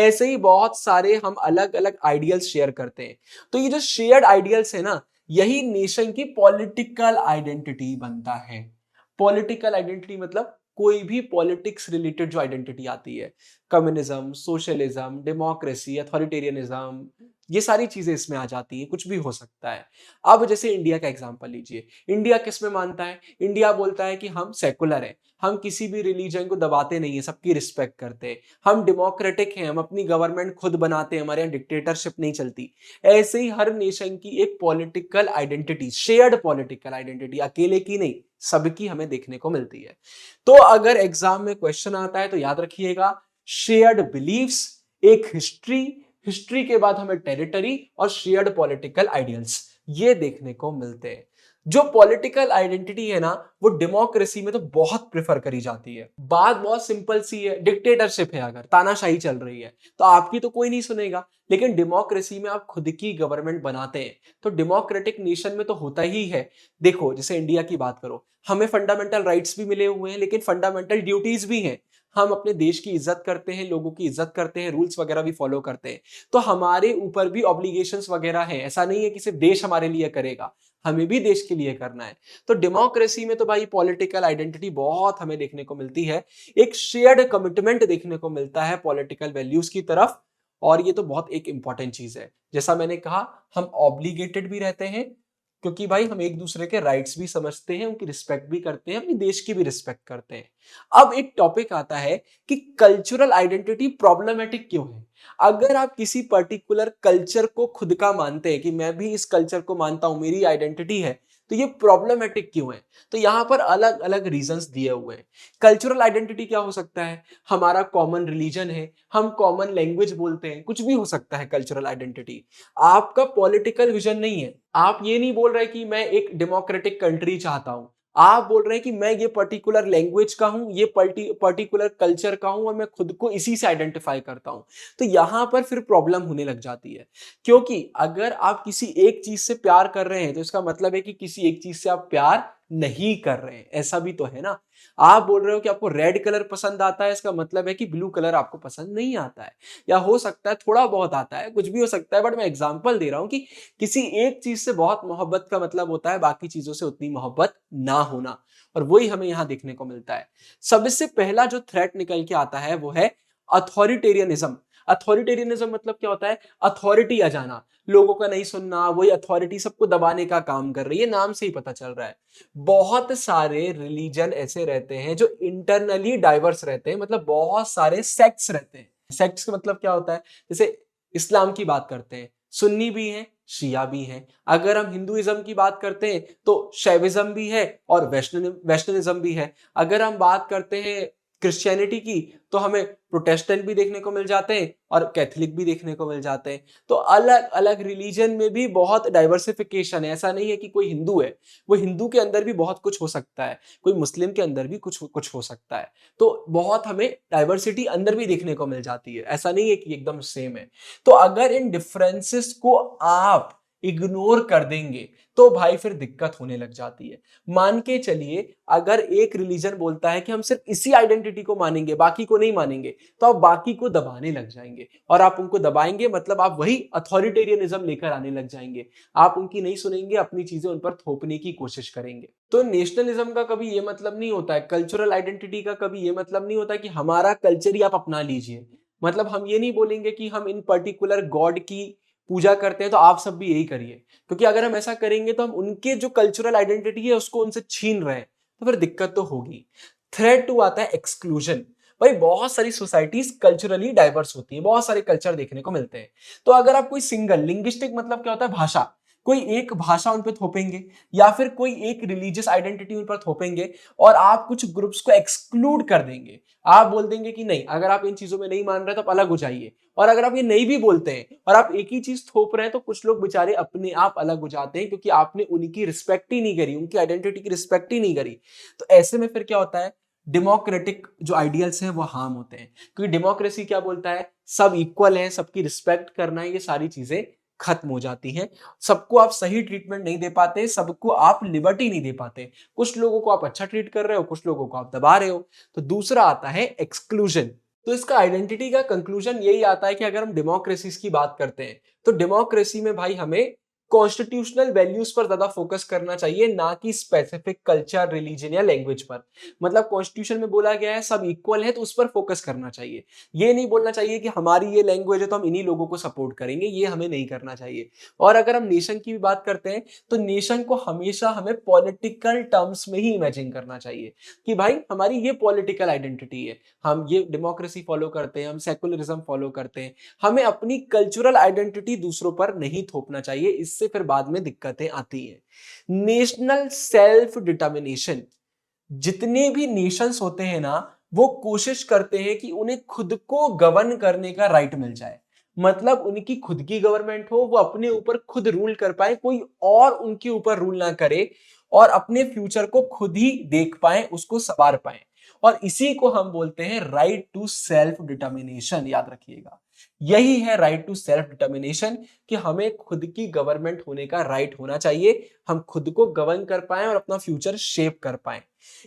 ऐसे ही बहुत सारे हम अलग अलग आइडियल्स शेयर करते हैं। तो ये जो शेयर्ड आइडियल्स है ना, यही नेशन की पॉलिटिकल आइडेंटिटी बनता है। पॉलिटिकल आइडेंटिटी मतलब कोई भी पॉलिटिक्स रिलेटेड जो आइडेंटिटी आती है, कम्युनिज्म, सोशलिज्म, डेमोक्रेसी, अथॉरिटेरियनिज्म, ये सारी चीजें इसमें आ जाती है, कुछ भी हो सकता है। अब जैसे इंडिया का एग्जांपल लीजिए। इंडिया किस में मानता है, इंडिया बोलता है कि हम सेकुलर हैं, हम किसी भी रिलीजन को दबाते नहीं है, सबकी रिस्पेक्ट करते हैं, हम डेमोक्रेटिक हैं, हम अपनी गवर्नमेंट खुद बनाते हैं, हमारे यहाँ डिक्टेटरशिप नहीं चलती। ऐसे ही हर नेशन की एक political identity, shared political identity, अकेले की नहीं, सबकी हमें देखने को मिलती है। तो अगर एग्जाम में क्वेश्चन आता है तो याद रखिएगा, शेयर्ड बिलीव्स, एक हिस्ट्री, हिस्ट्री के बाद हमें टेरिटरी और शेयर्ड पॉलिटिकल आइडियल्स, ये देखने को मिलते हैं। जो पॉलिटिकल आइडेंटिटी है ना, वो डेमोक्रेसी में तो बहुत प्रेफर करी जाती है। बात बहुत सिंपल सी है, डिक्टेटरशिप है, अगर तानाशाही चल रही है तो आपकी तो कोई नहीं सुनेगा, लेकिन डेमोक्रेसी में आप खुद की गवर्नमेंट बनाते हैं, तो डेमोक्रेटिक नेशन में तो होता ही है। देखो जैसे इंडिया की बात करो, हमें फंडामेंटल राइट्स भी मिले हुए हैं, लेकिन फंडामेंटल ड्यूटीज भी हैं। हम अपने देश की इज्जत करते हैं, लोगों की इज्जत करते हैं, रूल्स वगैरह भी फॉलो करते हैं, तो हमारे ऊपर भी ऑब्लिगेशंस वगैरह हैं। ऐसा नहीं है कि सिर्फ देश हमारे लिए करेगा, हमें भी देश के लिए करना है। तो डेमोक्रेसी में तो भाई पॉलिटिकल आइडेंटिटी बहुत हमें देखने को मिलती है, एक शेयर्ड कमिटमेंट देखने को मिलता है पॉलिटिकल वैल्यूज की तरफ, और ये तो बहुत एक इंपॉर्टेंट चीज है। जैसा मैंने कहा, हम ऑब्लिगेटेड भी रहते हैं, क्योंकि भाई हम एक दूसरे के राइट्स भी समझते हैं, उनकी रिस्पेक्ट भी करते हैं, अपने देश की भी रिस्पेक्ट करते हैं। अब एक टॉपिक आता है कि कल्चरल आइडेंटिटी प्रॉब्लमेटिक क्यों है। अगर आप किसी पर्टिकुलर कल्चर को खुद का मानते हैं कि मैं भी इस कल्चर को मानता हूं, मेरी आइडेंटिटी है, तो ये प्रॉब्लमेटिक क्यों है? तो यहां पर अलग अलग रीजंस दिए हुए हैं। कल्चरल आइडेंटिटी क्या हो सकता है? हमारा कॉमन रिलीजन है, हम कॉमन लैंग्वेज बोलते हैं, कुछ भी हो सकता है कल्चरल आइडेंटिटी। आपका पॉलिटिकल विजन नहीं है, आप ये नहीं बोल रहे कि मैं एक डेमोक्रेटिक कंट्री चाहता हूं, आप बोल रहे हैं कि मैं ये पर्टिकुलर लैंग्वेज का हूं, ये पर्टिकुलर कल्चर का हूं, और मैं खुद को इसी से आइडेंटिफाई करता हूं। तो यहां पर फिर प्रॉब्लम होने लग जाती है, क्योंकि अगर आप किसी एक चीज से प्यार कर रहे हैं तो इसका मतलब है कि किसी एक चीज से आप प्यार नहीं कर रहे हैं, ऐसा भी तो है ना। आप बोल रहे हो कि आपको रेड कलर पसंद आता है, इसका मतलब है कि ब्लू कलर आपको पसंद नहीं आता है, या हो सकता है थोड़ा बहुत आता है, कुछ भी हो सकता है, बट मैं एग्जांपल दे रहा हूं कि किसी एक चीज से बहुत मोहब्बत का मतलब होता है बाकी चीजों से उतनी मोहब्बत ना होना, और वही हमें यहां देखने को मिलता है। सबसे पहला जो थ्रेट निकल के आता है वो है अथॉरिटेरियनिज्म। अथॉरिटेरियनिज्म मतलब क्या होता है? अथॉरिटी आ जाना, लोगों का नहीं सुनना, वही अथॉरिटी सबको दबाने का काम कर रही है, नाम से ही पता चल रहा है। बहुत सारे रिलीजन ऐसे रहते हैं जो इंटरनली डाइवर्स रहते हैं, मतलब बहुत सारे सेक्ट्स रहते हैं। सेक्ट्स का मतलब क्या होता है? जैसे इस्लाम की बात करते हैं, सुन्नी भी हैं, शिया भी हैं। अगर हम हिंदुइज्म की बात करते हैं तो शैविज्म भी है और वैष्णविज्म भी है। अगर हम बात करते हैं क्रिश्चियनिटी की, तो हमें प्रोटेस्टेंट भी देखने को मिल जाते हैं और कैथोलिक भी देखने को मिल जाते हैं। तो अलग अलग रिलीजन में भी बहुत डाइवर्सिफिकेशन है। ऐसा नहीं है कि कोई हिंदू है, वो हिंदू के अंदर भी बहुत कुछ हो सकता है, कोई मुस्लिम के अंदर भी कुछ कुछ हो सकता है। तो बहुत हमें डाइवर्सिटी अंदर भी देखने को मिल जाती है, ऐसा नहीं है कि एकदम सेम है। तो अगर इन डिफरेंसेस को आप इग्नोर कर देंगे तो भाई फिर दिक्कत होने लग जाती है। मान के चलिए, अगर एक रिलीजन बोलता है कि हम सिर्फ इसी आइडेंटिटी को मानेंगे, बाकी को नहीं मानेंगे, तो आप बाकी को दबाने लग जाएंगे, और आप उनको दबाएंगे मतलब आप वही अथॉरिटेरियनिज्म लेकर आने लग जाएंगे। आप उनकी नहीं सुनेंगे, अपनी चीजें उन पर थोपने की कोशिश करेंगे। तो नेशनलिज्म का कभी ये मतलब नहीं होता है, कल्चरल आइडेंटिटी का कभी ये मतलब नहीं होता कि हमारा कल्चर ही आप अपना लीजिए। मतलब हम ये नहीं बोलेंगे कि हम इन पर्टिकुलर गॉड की पूजा करते हैं तो आप सब भी यही करिए, क्योंकि अगर हम ऐसा करेंगे तो हम उनके जो कल्चरल आइडेंटिटी है उसको उनसे छीन रहे हैं, तो फिर दिक्कत तो होगी। थ्रेड टू आता है एक्सक्लूजन। भाई बहुत सारी सोसाइटीज कल्चरली डाइवर्स होती है, बहुत सारे कल्चर देखने को मिलते हैं। तो अगर आप कोई सिंगल लिंग्विस्टिक मतलब क्या होता है? भाषा, कोई एक भाषा उन पे थोपेंगे, या फिर कोई एक रिलीजियस आइडेंटिटी उन पर थोपेंगे, और आप कुछ ग्रुप्स को एक्सक्लूड कर देंगे। आप बोल देंगे कि नहीं, अगर आप इन चीजों में नहीं मान रहे तो आप अलग हो जाइए। और अगर आप ये नहीं भी बोलते हैं और आप एक ही चीज थोप रहे हैं, तो कुछ लोग बेचारे अपने आप अलग हो जाते हैं, क्योंकि आपने उनकी रिस्पेक्ट ही नहीं करी, उनकी आइडेंटिटी की रिस्पेक्ट ही नहीं करी। तो ऐसे में फिर क्या होता है? डेमोक्रेटिक जो आइडियल्स हैं वो हार्म होते हैं, क्योंकि डेमोक्रेसी क्या बोलता है? सब इक्वल है, सबकी रिस्पेक्ट करना है, ये सारी चीजें खत्म हो जाती हैं। सबको आप सही ट्रीटमेंट नहीं दे पाते, सबको आप लिबर्टी नहीं दे पाते। कुछ लोगों को आप अच्छा ट्रीट कर रहे हो, कुछ लोगों को आप दबा रहे हो। तो दूसरा आता है एक्सक्लूजन। तो इसका आइडेंटिटी का कंक्लूजन यही आता है कि अगर हम डेमोक्रेसीज की बात करते हैं, तो डेमोक्रेसी में भाई हमें कॉन्स्टिट्यूशनल वैल्यूज पर ज्यादा फोकस करना चाहिए, ना कि स्पेसिफिक कल्चर, रिलीजन या लैंग्वेज पर। मतलब कॉन्स्टिट्यूशन में बोला गया है सब इक्वल है, तो उस पर फोकस करना चाहिए। ये नहीं बोलना चाहिए कि हमारी ये लैंग्वेज है तो हम इन्हीं लोगों को सपोर्ट करेंगे, ये हमें नहीं करना चाहिए। और अगर हम नेशन की भी बात करते हैं, तो नेशन को हमेशा हमें पॉलिटिकल टर्म्स में ही इमेजिन करना चाहिए कि भाई हमारी ये पॉलिटिकल आइडेंटिटी है, हम ये डेमोक्रेसी फॉलो करते हैं, हम सेकुलरिज्म फॉलो करते हैं। हमें अपनी कल्चरल आइडेंटिटी दूसरों पर नहीं थोपना चाहिए, इससे फिर बाद में दिक्कतें आती हैं। नेशनल सेल्फ डिटर्मिनेशन, जितने भी नेशंस होते हैं ना, वो कोशिश करते हैं कि उन्हें खुद को गवर्न करने का राइट मिल जाए, मतलब उनकी खुद की गवर्नमेंट हो, वो अपने ऊपर खुद रूल कर पाए, कोई और उनके ऊपर रूल ना करे, और अपने फ्यूचर को खुद ही देख पाए, उसको संवार पाए। और इसी को हम बोलते हैं राइट टू सेल्फ डिटर्मिनेशन, याद रखिएगा। यही है राइट टू सेल्फ डिटर्मिनेशन, कि हमें खुद की गवर्नमेंट होने का राइट होना चाहिए, हम खुद को गवर्न कर पाए और अपना फ्यूचर शेप कर पाए।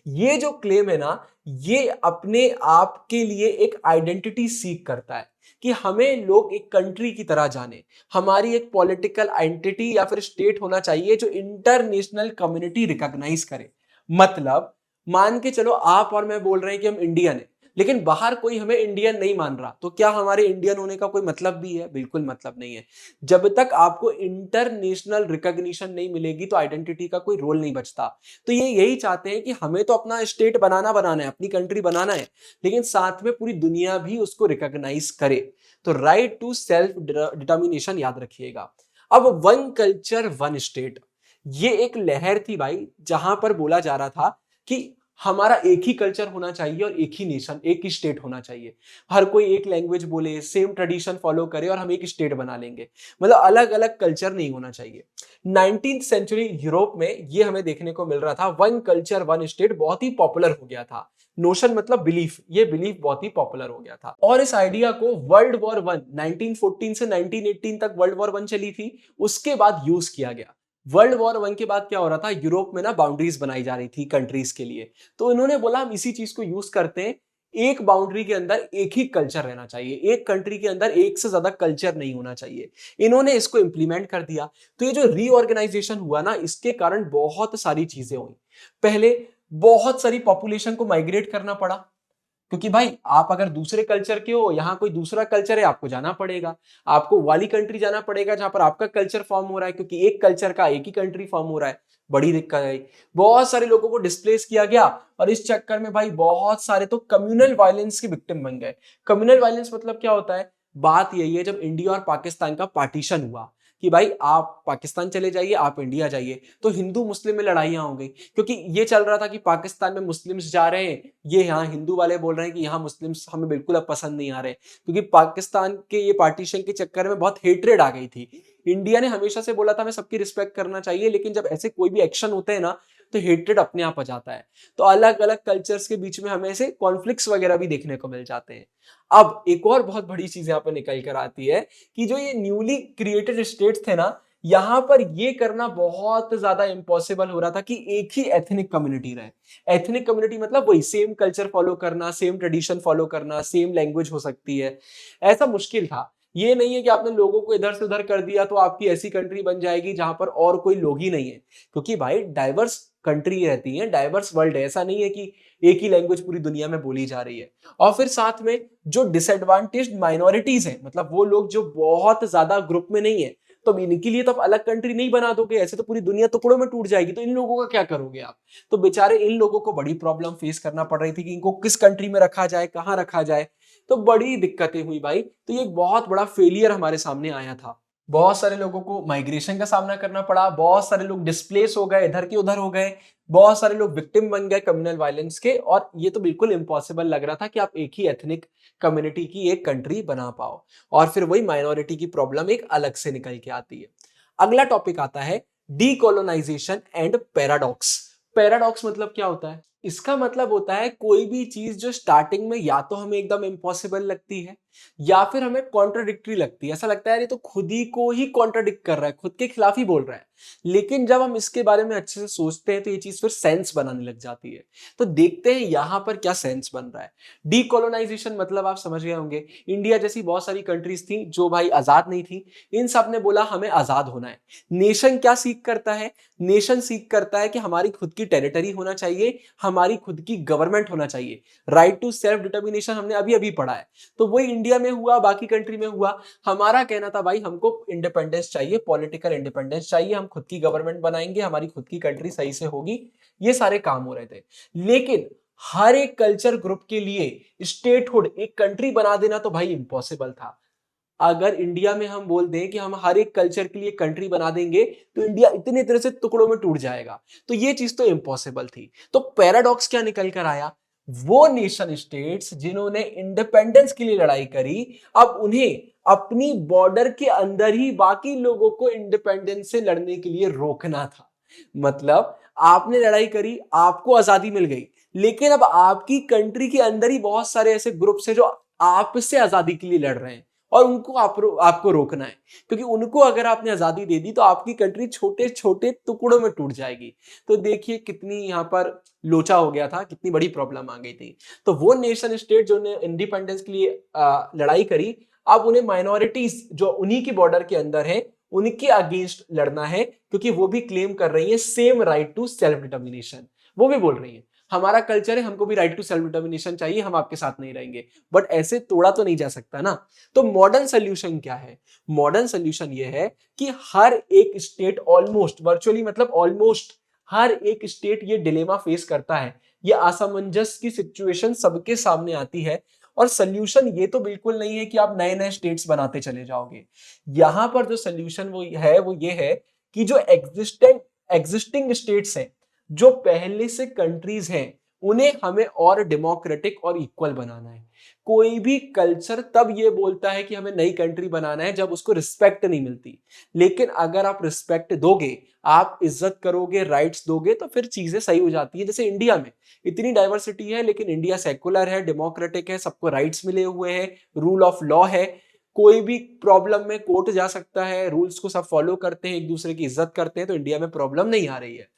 ये जो क्लेम है ना, ये अपने आप के लिए एक आइडेंटिटी सीक करता है, कि हमें लोग एक कंट्री की तरह जाने, हमारी एक पॉलिटिकल आइडेंटिटी या फिर स्टेट होना चाहिए जो इंटरनेशनल कम्युनिटी रिकॉग्नाइज करे। मतलब मान के चलो आप और मैं बोल रहे हैं कि हम इंडियन है, लेकिन बाहर कोई हमें इंडियन नहीं मान रहा, तो क्या हमारे इंडियन होने का कोई मतलब भी है? बिल्कुल मतलब नहीं है। जब तक आपको इंटरनेशनल रिकॉग्निशन नहीं मिलेगी तो आइडेंटिटी का कोई रोल नहीं बचता। तो ये यही चाहते हैं कि हमें तो अपना स्टेट बनाना है, अपनी कंट्री बनाना है, लेकिन साथ में पूरी दुनिया भी उसको रिकॉग्नाइज करे। तो राइट टू सेल्फ डिटर्मिनेशन याद रखिएगा। अब वन कल्चर वन स्टेट, ये एक लहर थी भाई, जहां पर बोला जा रहा था कि हमारा एक ही कल्चर होना चाहिए और एक ही नेशन, एक ही स्टेट होना चाहिए। हर कोई एक लैंग्वेज बोले, सेम ट्रेडिशन फॉलो करे और हम एक स्टेट बना लेंगे, मतलब अलग अलग कल्चर नहीं होना चाहिए। 19th सेंचुरी यूरोप में ये हमें देखने को मिल रहा था, वन कल्चर वन स्टेट बहुत ही पॉपुलर हो गया था। नोशन मतलब बिलीफ, ये बिलीफ बहुत ही पॉपुलर हो गया था। और इस आइडिया को वर्ल्ड वॉर वन 1914 से 1918 तक वर्ल्ड वॉर वन चली थी, उसके बाद यूज किया गया। वर्ल्ड वॉर वन के बाद क्या हो रहा था, यूरोप में ना बाउंड्रीज बनाई जा रही थी कंट्रीज के लिए, तो इन्होंने बोला हम इसी चीज को यूज करते हैं, एक बाउंड्री के अंदर एक ही कल्चर रहना चाहिए, एक कंट्री के अंदर एक से ज्यादा कल्चर नहीं होना चाहिए। इन्होंने इसको इंप्लीमेंट कर दिया। तो ये जो रीऑर्गेनाइजेशन हुआ ना, इसके कारण बहुत सारी चीजें हुई। पहले बहुत सारी पॉपुलेशन को माइग्रेट करना पड़ा, क्योंकि भाई आप अगर दूसरे कल्चर के हो, यहाँ कोई दूसरा कल्चर है, आपको जाना पड़ेगा, आपको वाली कंट्री जाना पड़ेगा जहां पर आपका कल्चर फॉर्म हो रहा है, क्योंकि एक कल्चर का एक ही कंट्री फॉर्म हो रहा है। बड़ी दिक्कत है। बहुत सारे लोगों को डिस्प्लेस किया गया, और इस चक्कर में भाई बहुत सारे तो कम्युनल वायलेंस के विक्टिम बन गए। कम्युनल वायलेंस मतलब क्या होता है? बात यही है, जब इंडिया और पाकिस्तान का पार्टीशन हुआ कि भाई आप पाकिस्तान चले जाइए, आप इंडिया जाइए, तो हिंदू मुस्लिम में लड़ाइयां हो गई, क्योंकि ये चल रहा था कि पाकिस्तान में मुस्लिम्स जा रहे हैं, ये यहाँ हिंदू वाले बोल रहे हैं कि यहाँ मुस्लिम्स हमें बिल्कुल अब पसंद नहीं आ रहे, क्योंकि पाकिस्तान के ये पार्टीशन के चक्कर में बहुत हेट्रेड आ गई थी। इंडिया ने हमेशा से बोला था हमें सबकी रिस्पेक्ट करना चाहिए, लेकिन जब ऐसे कोई भी एक्शन होते हैं ना, तो हेट्रेड अपने आप आ जाता है। तो अलग अलग कल्चर्स के बीच में हमें ऐसे कॉन्फ्लिक्ट्स वगैरह भी देखने को मिल जाते हैं। अब एक और बहुत बड़ी चीज यहाँ पर निकल कर आती है, कि जो ये न्यूली क्रिएटेड स्टेट्स थे ना, यहां पर ये करना बहुत ज्यादा इम्पॉसिबल हो रहा था कि एक ही एथनिक कम्युनिटी रहे। एथनिक कम्युनिटी मतलब वही सेम कल्चर फॉलो करना, सेम ट्रेडिशन फॉलो करना, सेम लैंग्वेज हो सकती है, ऐसा मुश्किल था। ये नहीं है कि आपने लोगों को इधर से उधर कर दिया तो आपकी ऐसी कंट्री बन जाएगी जहां पर और कोई लोग ही नहीं है, क्योंकि भाई डाइवर्स कंट्री रहती है, डाइवर्स वर्ल्ड है, ऐसा नहीं है कि एक ही लैंग्वेज पूरी दुनिया में बोली जा रही है। और फिर साथ में जो डिसएडवांटेज्ड माइनॉरिटीज हैं, मतलब वो लोग जो बहुत ज्यादा ग्रुप में नहीं है, तो इनके लिए तो आप अलग कंट्री नहीं बना दोगे, ऐसे तो पूरी दुनिया टुकड़ों में टूट जाएगी, तो इन लोगों का क्या करोगे आप? तो बेचारे इन लोगों को बड़ी प्रॉब्लम फेस करना पड़ रही थी कि इनको किस कंट्री में रखा जाए, कहां रखा जाए। तो बड़ी दिक्कतें हुई भाई। तो ये एक बहुत बड़ा फेलियर हमारे सामने आया था। बहुत सारे लोगों को माइग्रेशन का सामना करना पड़ा, बहुत सारे लोग डिस्प्लेस हो गए, इधर के उधर हो गए, बहुत सारे लोग विक्टिम बन गए कम्युनल वायलेंस के, और ये तो बिल्कुल इम्पॉसिबल लग रहा था कि आप एक ही एथनिक कम्युनिटी की एक कंट्री बना पाओ। और फिर वही माइनॉरिटी की प्रॉब्लम एक अलग से निकल के आती है। अगला टॉपिक आता है डीकोलोनाइजेशन एंड पैराडॉक्स। पैराडॉक्स मतलब क्या होता है? इसका मतलब होता है कोई भी चीज जो स्टार्टिंग में या तो हमें एकदम इम्पॉसिबल लगती है, या फिर हमें कॉन्ट्राडिक्टरी लगती है, ऐसा लगता है ये तो खुद ही को ही कॉन्ट्राडिक्ट कर रहा है, खुद के खिलाफ ही बोल रहा है। लेकिन जब हम इसके बारे में अच्छे से सोचते हैं तो ये चीज फिर सेंस बनाने लग जाती है। तो देखते हैं यहां पर क्या सेंस बन रहा है। डीकोलोनाइजेशन मतलब आप समझ गए होंगे, इंडिया जैसी बहुत सारी कंट्रीज थी जो भाई आजाद नहीं थी, इन सब ने बोला हमें आजाद होना है। नेशन क्या सीख करता है? नेशन सीख करता है कि हमारी खुद की टेरिटरी होना चाहिए, हमारी खुद की गवर्नमेंट होना चाहिए। राइट टू सेल्फ डिटर्मिनेशन हमने अभी अभी पढ़ा है, तो वही इंडिया में हुआ, बाकी कंट्री में हुआ। हमारा कहना था भाई हमको इंडिपेंडेंस चाहिए, पॉलिटिकल इंडिपेंडेंस चाहिए, हम खुद की गवर्नमेंट बनाएंगे, हमारी खुद की कंट्री सही से होगी, ये सारे काम हो रहे थे। लेकिन हर एक कल्चर ग्रुप के लिए स्टेटहुड, एक कंट्री बना देना तो भाई इम्पॉसिबल था। अगर इंडिया में हम बोल दें कि हम हर एक कल्चर के लिए कंट्री बना देंगे, तो इंडिया इतने तरह से टुकड़ों में टूट जाएगा, तो ये चीज तो इम्पॉसिबल थी। तो पैराडॉक्स क्या निकल कर आया? वो नेशन स्टेट्स जिन्होंने इंडिपेंडेंस के लिए लड़ाई करी, अब उन्हें अपनी बॉर्डर के अंदर ही बाकी लोगों को इंडिपेंडेंस से लड़ने के लिए रोकना था। मतलब आपने लड़ाई करी, आपको आजादी मिल गई, लेकिन अब आपकी कंट्री के अंदर ही बहुत सारे ऐसे ग्रुप्स हैं जो आपसे आजादी के लिए लड़ रहे हैं और उनको आपको रोकना है, क्योंकि उनको अगर आपने आजादी दे दी तो आपकी कंट्री छोटे छोटे टुकड़ों में टूट जाएगी। तो देखिए कितनी यहाँ पर लोचा हो गया था, कितनी बड़ी प्रॉब्लम आ गई थी। तो वो नेशन स्टेट जो ने इंडिपेंडेंस के लिए लड़ाई करी, अब उन्हें माइनॉरिटीज जो उन्हीं की बॉर्डर के अंदर है उनके अगेंस्ट लड़ना है, क्योंकि वो भी क्लेम कर रही है same right to self determination. वो भी बोल रही है हमारा कल्चर है, हमको भी राइट टू सेल्फ डिटर्मिनेशन चाहिए, हम आपके साथ नहीं रहेंगे। बट ऐसे तोड़ा तो नहीं जा सकता ना। तो मॉडर्न सोल्यूशन क्या है? मॉडर्न सोल्यूशन ये है कि हर एक स्टेट ऑलमोस्ट वर्चुअली, मतलब ऑलमोस्ट हर एक स्टेट ये डिलेमा फेस करता है, ये असमंजस की सिचुएशन सबके सामने आती है। और सोल्यूशन ये तो बिल्कुल नहीं है कि आप नए नए स्टेट्स बनाते चले जाओगे। यहां पर जो सोल्यूशन वो ये है कि जो एग्जिस्टिंग स्टेट्स हैं, जो पहले से कंट्रीज हैं, उन्हें हमें और डेमोक्रेटिक और इक्वल बनाना है। कोई भी कल्चर तब ये बोलता है कि हमें नई कंट्री बनाना है जब उसको रिस्पेक्ट नहीं मिलती। लेकिन अगर आप रिस्पेक्ट दोगे, आप इज्जत करोगे, राइट्स दोगे, तो फिर चीजें सही हो जाती है। जैसे इंडिया में इतनी डाइवर्सिटी है, लेकिन इंडिया सेकुलर है, डेमोक्रेटिक है, सबको राइट्स मिले हुए हैं, रूल ऑफ लॉ है। कोई भी प्रॉब्लम में कोर्ट जा सकता है, रूल्स को सब फॉलो करते हैं, एक दूसरे की इज्जत करते हैं, तो इंडिया में प्रॉब्लम नहीं आ रही है।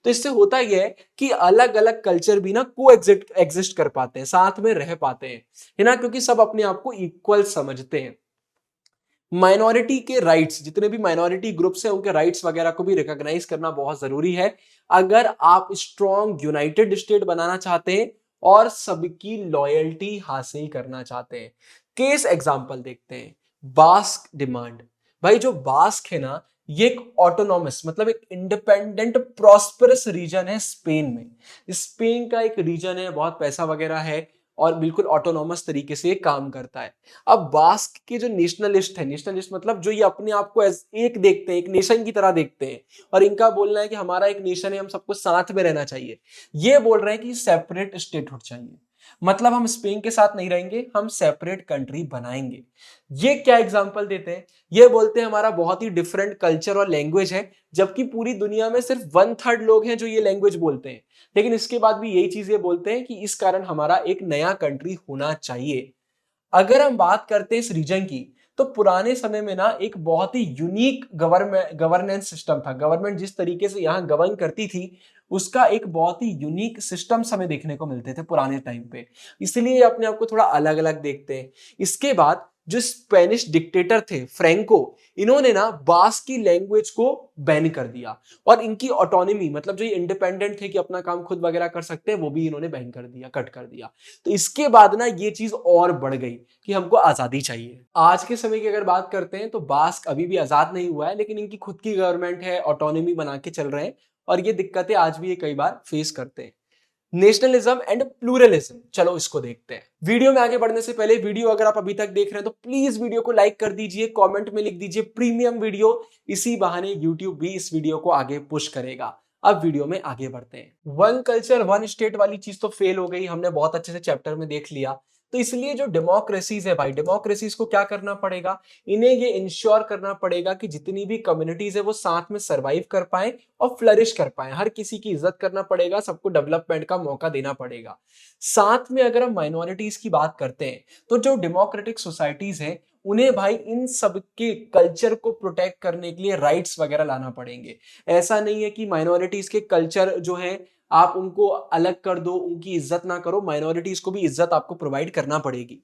तो इससे होता यह है कि अलग अलग कल्चर भी ना को एग्जिस्ट कर पाते हैं, साथ में रह पाते हैं, है ना, क्योंकि सब अपने आप को इक्वल समझते हैं। माइनॉरिटी के राइट्स, जितने भी माइनॉरिटी ग्रुप्स हैं उनके राइट्स वगैरह को भी रिकॉग्नाइज करना बहुत जरूरी है, अगर आप स्ट्रॉन्ग यूनाइटेड स्टेट बनाना चाहते हैं और सबकी लॉयल्टी हासिल करना चाहते हैं। केस एग्जांपल देखते हैं, बास्क डिमांड। भाई जो बास्क है ना, ये एक ऑटोनॉमस, मतलब एक इंडिपेंडेंट प्रॉस्परस रीजन है स्पेन में। स्पेन का एक रीजन है, बहुत पैसा वगैरह है और बिल्कुल ऑटोनॉमस तरीके से काम करता है। अब बास्क के जो नेशनलिस्ट है, नेशनलिस्ट मतलब जो ये अपने आप को एज एक देखते हैं, एक नेशन की तरह देखते हैं, और इनका बोलना है कि हमारा एक नेशन है, हम सबको साथ में रहना चाहिए। ये बोल रहे हैं कि सेपरेट स्टेट होना चाहिए, मतलब हम स्पेन के साथ नहीं रहेंगे, हम सेपरेट कंट्री बनाएंगे। ये क्या एग्जांपल देते हैं? ये बोलते हैं हमारा बहुत ही डिफरेंट कल्चर और लैंग्वेज है, जबकि पूरी दुनिया में सिर्फ 1/3 लोग हैं जो ये लैंग्वेज बोलते हैं, लेकिन इसके बाद भी यही चीज ये बोलते हैं कि इस कारण हमारा एक नया कंट्री होना चाहिए। अगर हम बात करते हैं इस रीजन की, तो पुराने समय में ना एक बहुत ही यूनिक गवर्नेंस सिस्टम था। गवर्नमेंट जिस तरीके से यहाँ गवर्न करती थी, उसका एक बहुत ही यूनिक सिस्टम्स हमें देखने को मिलते थे पुराने टाइम पे, इसलिए अपने आप को थोड़ा अलग अलग देखते हैं। इसके बाद जो स्पेनिश डिक्टेटर थे फ्रैंको, इन्होंने ना बास्क की लैंग्वेज को बैन कर दिया, और इनकी ऑटोनॉमी, मतलब जो ये इंडिपेंडेंट थे कि अपना काम खुद वगैरह कर सकते हैं, वो भी इन्होंने बैन कर दिया, कट कर दिया। तो इसके बाद ना ये चीज और बढ़ गई कि हमको आजादी चाहिए। आज के समय की अगर बात करते हैं तो बास्क अभी भी आजाद नहीं हुआ है, लेकिन इनकी खुद की गवर्नमेंट है, ऑटोनॉमी बना के चल रहे हैं, और ये दिक्कतें आज भी ये कई बार फेस करते हैं। नेशनलिज्म एंड प्लूरलिज्म, चलो इसको देखते हैं। वीडियो में आगे बढ़ने से पहले, वीडियो अगर आप अभी तक देख रहे हैं तो प्लीज वीडियो को लाइक कर दीजिए, कमेंट में लिख दीजिए प्रीमियम वीडियो, इसी बहाने यूट्यूब भी इस वीडियो को आगे पुश करेगा। अब वीडियो में आगे बढ़ते हैं। वन कल्चर वन स्टेट वाली चीज तो फेल हो गई, हमने बहुत अच्छे से चैप्टर में देख लिया। तो इसलिए जो डेमोक्रेसीज है भाई, डेमोक्रेसीज को क्या करना पड़ेगा? इन्हें ये इंश्योर करना पड़ेगा कि जितनी भी कम्युनिटीज है वो साथ में सरवाइव कर पाए और फ्लरिश कर पाए। हर किसी की इज्जत करना पड़ेगा, सबको डेवलपमेंट का मौका देना पड़ेगा। साथ में अगर हम माइनॉरिटीज की बात करते हैं, तो जो डेमोक्रेटिक सोसाइटीज हैं, उन्हें भाई इन सब के कल्चर को प्रोटेक्ट करने के लिए राइट्स वगैरह लाना पड़ेंगे। ऐसा नहीं है कि माइनॉरिटीज के कल्चर जो है आप उनको अलग कर दो, उनकी इज्जत ना करो, माइनॉरिटीज को भी इज्जत आपको प्रोवाइड करना पड़ेगी।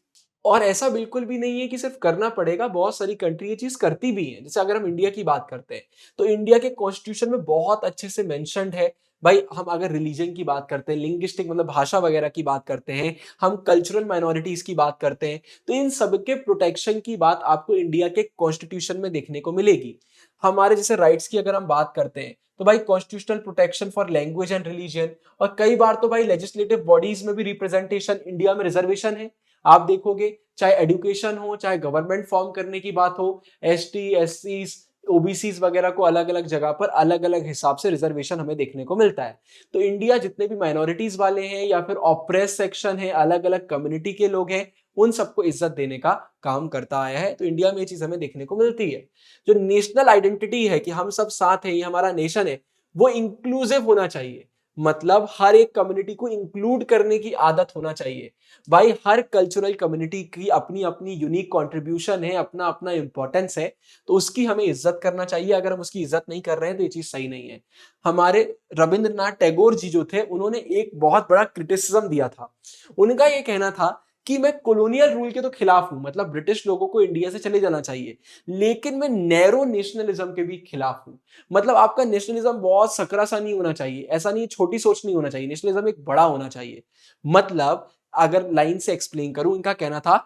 और ऐसा बिल्कुल भी नहीं है कि सिर्फ करना पड़ेगा, बहुत सारी कंट्री ये चीज करती भी है। जैसे अगर हम इंडिया की बात करते हैं, तो इंडिया के कॉन्स्टिट्यूशन में बहुत अच्छे से मेंशन्ड है भाई। हम अगर रिलीजन की बात करते हैं, लिंग्विस्टिक मतलब भाषा वगैरह की बात करते हैं, हम कल्चरल माइनॉरिटीज की बात करते हैं, तो इन सबके प्रोटेक्शन की बात आपको इंडिया के कॉन्स्टिट्यूशन में देखने को मिलेगी। हमारे जैसे राइट्स की अगर हम बात करते हैं, तो भाई constitutional protection for language and religion, और कई बार तो भाई लेजिस्लेटिव बॉडीज में भी रिप्रेजेंटेशन, इंडिया में रिजर्वेशन है। आप देखोगे चाहे एजुकेशन हो, चाहे गवर्नमेंट फॉर्म करने की बात हो, एसटी, एससी, ओबीसीज वगैरह को अलग अलग जगह पर अलग अलग हिसाब से रिजर्वेशन हमें देखने को मिलता है। तो इंडिया जितने भी माइनॉरिटीज वाले हैं या फिर ऑप्रेस सेक्शन है, अलग अलग कम्युनिटी के लोग हैं, उन सबको इज्जत देने का काम करता आया है। तो इंडिया में ये चीज हमें देखने को मिलती है। जो नेशनल आइडेंटिटी है कि हम सब साथ हैं, ये हमारा नेशन है, वो इंक्लूसिव होना चाहिए। मतलब हर एक कम्युनिटी को इंक्लूड करने की आदत होना चाहिए। भाई हर कल्चरल कम्युनिटी की अपनी अपनी यूनिक कंट्रीब्यूशन है, अपना अपना इंपॉर्टेंस है, तो उसकी हमें इज्जत करना चाहिए। अगर हम उसकी इज्जत नहीं कर रहे हैं तो ये चीज सही नहीं है। हमारे रविंद्रनाथ टैगोर जी जो थे, उन्होंने एक बहुत बड़ा क्रिटिसिज्म दिया था। उनका ये कहना था कि मैं कॉलोनियल रूल के तो खिलाफ हूं, मतलब ब्रिटिश लोगों को इंडिया से चले जाना चाहिए, लेकिन मैं नैरो नेशनलिज्म के भी खिलाफ हूं। मतलब आपका नेशनलिज्म बहुत सकरा सा नहीं होना चाहिए, ऐसा नहीं छोटी सोच नहीं होना चाहिए, नेशनलिज्म एक बड़ा होना चाहिए। मतलब अगर लाइन से एक्सप्लेन करूं, इनका कहना था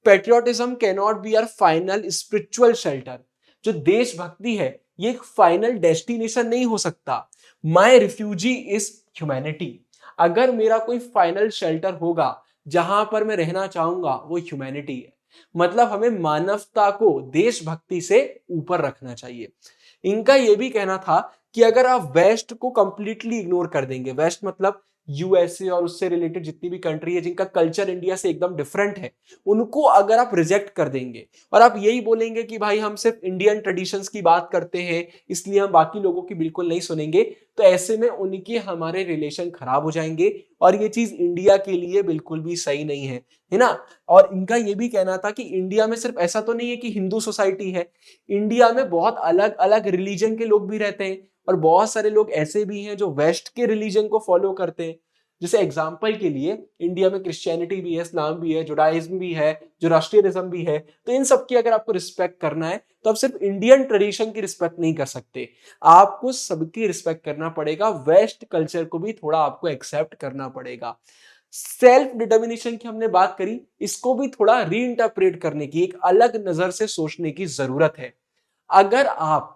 patriotism can not be our final spiritual shelter. जो देशभक्ति है ये एक फाइनल डेस्टिनेशन नहीं हो सकता। माई रिफ्यूजी इज ह्यूमैनिटी। अगर मेरा कोई फाइनल शेल्टर होगा जहां पर मैं रहना चाहूंगा, वो ह्यूमैनिटी है। मतलब हमें मानवता को देशभक्ति से ऊपर रखना चाहिए। इनका यह भी कहना था कि अगर आप वेस्ट को कंप्लीटली इग्नोर कर देंगे, वेस्ट मतलब यूएसए और उससे रिलेटेड जितनी भी कंट्री है जिनका कल्चर इंडिया से एकदम डिफरेंट है, उनको अगर आप रिजेक्ट कर देंगे और आप यही बोलेंगे कि भाई हम सिर्फ इंडियन ट्रेडिशंस की बात करते हैं, इसलिए हम बाकी लोगों की बिल्कुल नहीं सुनेंगे, तो ऐसे में उनके हमारे रिलेशन खराब हो जाएंगे और ये चीज इंडिया के लिए बिल्कुल भी सही नहीं है ना। और इनका ये भी कहना था कि इंडिया में सिर्फ ऐसा तो नहीं है कि हिंदू सोसाइटी है, इंडिया में बहुत अलग अलग रिलीजन के लोग भी रहते हैं और बहुत सारे लोग ऐसे भी हैं जो वेस्ट के रिलीजन को फॉलो करते हैं। जैसे एग्जाम्पल के लिए इंडिया में क्रिश्चियनिटी भी है, इस्लाम भी है, जुडाइज्म भी है, जो राष्ट्रीयनिज्म भी है। तो इन सब की अगर आपको रिस्पेक्ट करना है तो आप सिर्फ इंडियन ट्रेडिशन की रिस्पेक्ट नहीं कर सकते, आपको सबकी रिस्पेक्ट करना पड़ेगा। वेस्ट कल्चर को भी थोड़ा आपको एक्सेप्ट करना पड़ेगा। सेल्फ डिटर्मिनेशन की हमने बात करी, इसको भी थोड़ा रीइंटरप्रेट करने की, एक अलग नजर से सोचने की जरूरत है। अगर आप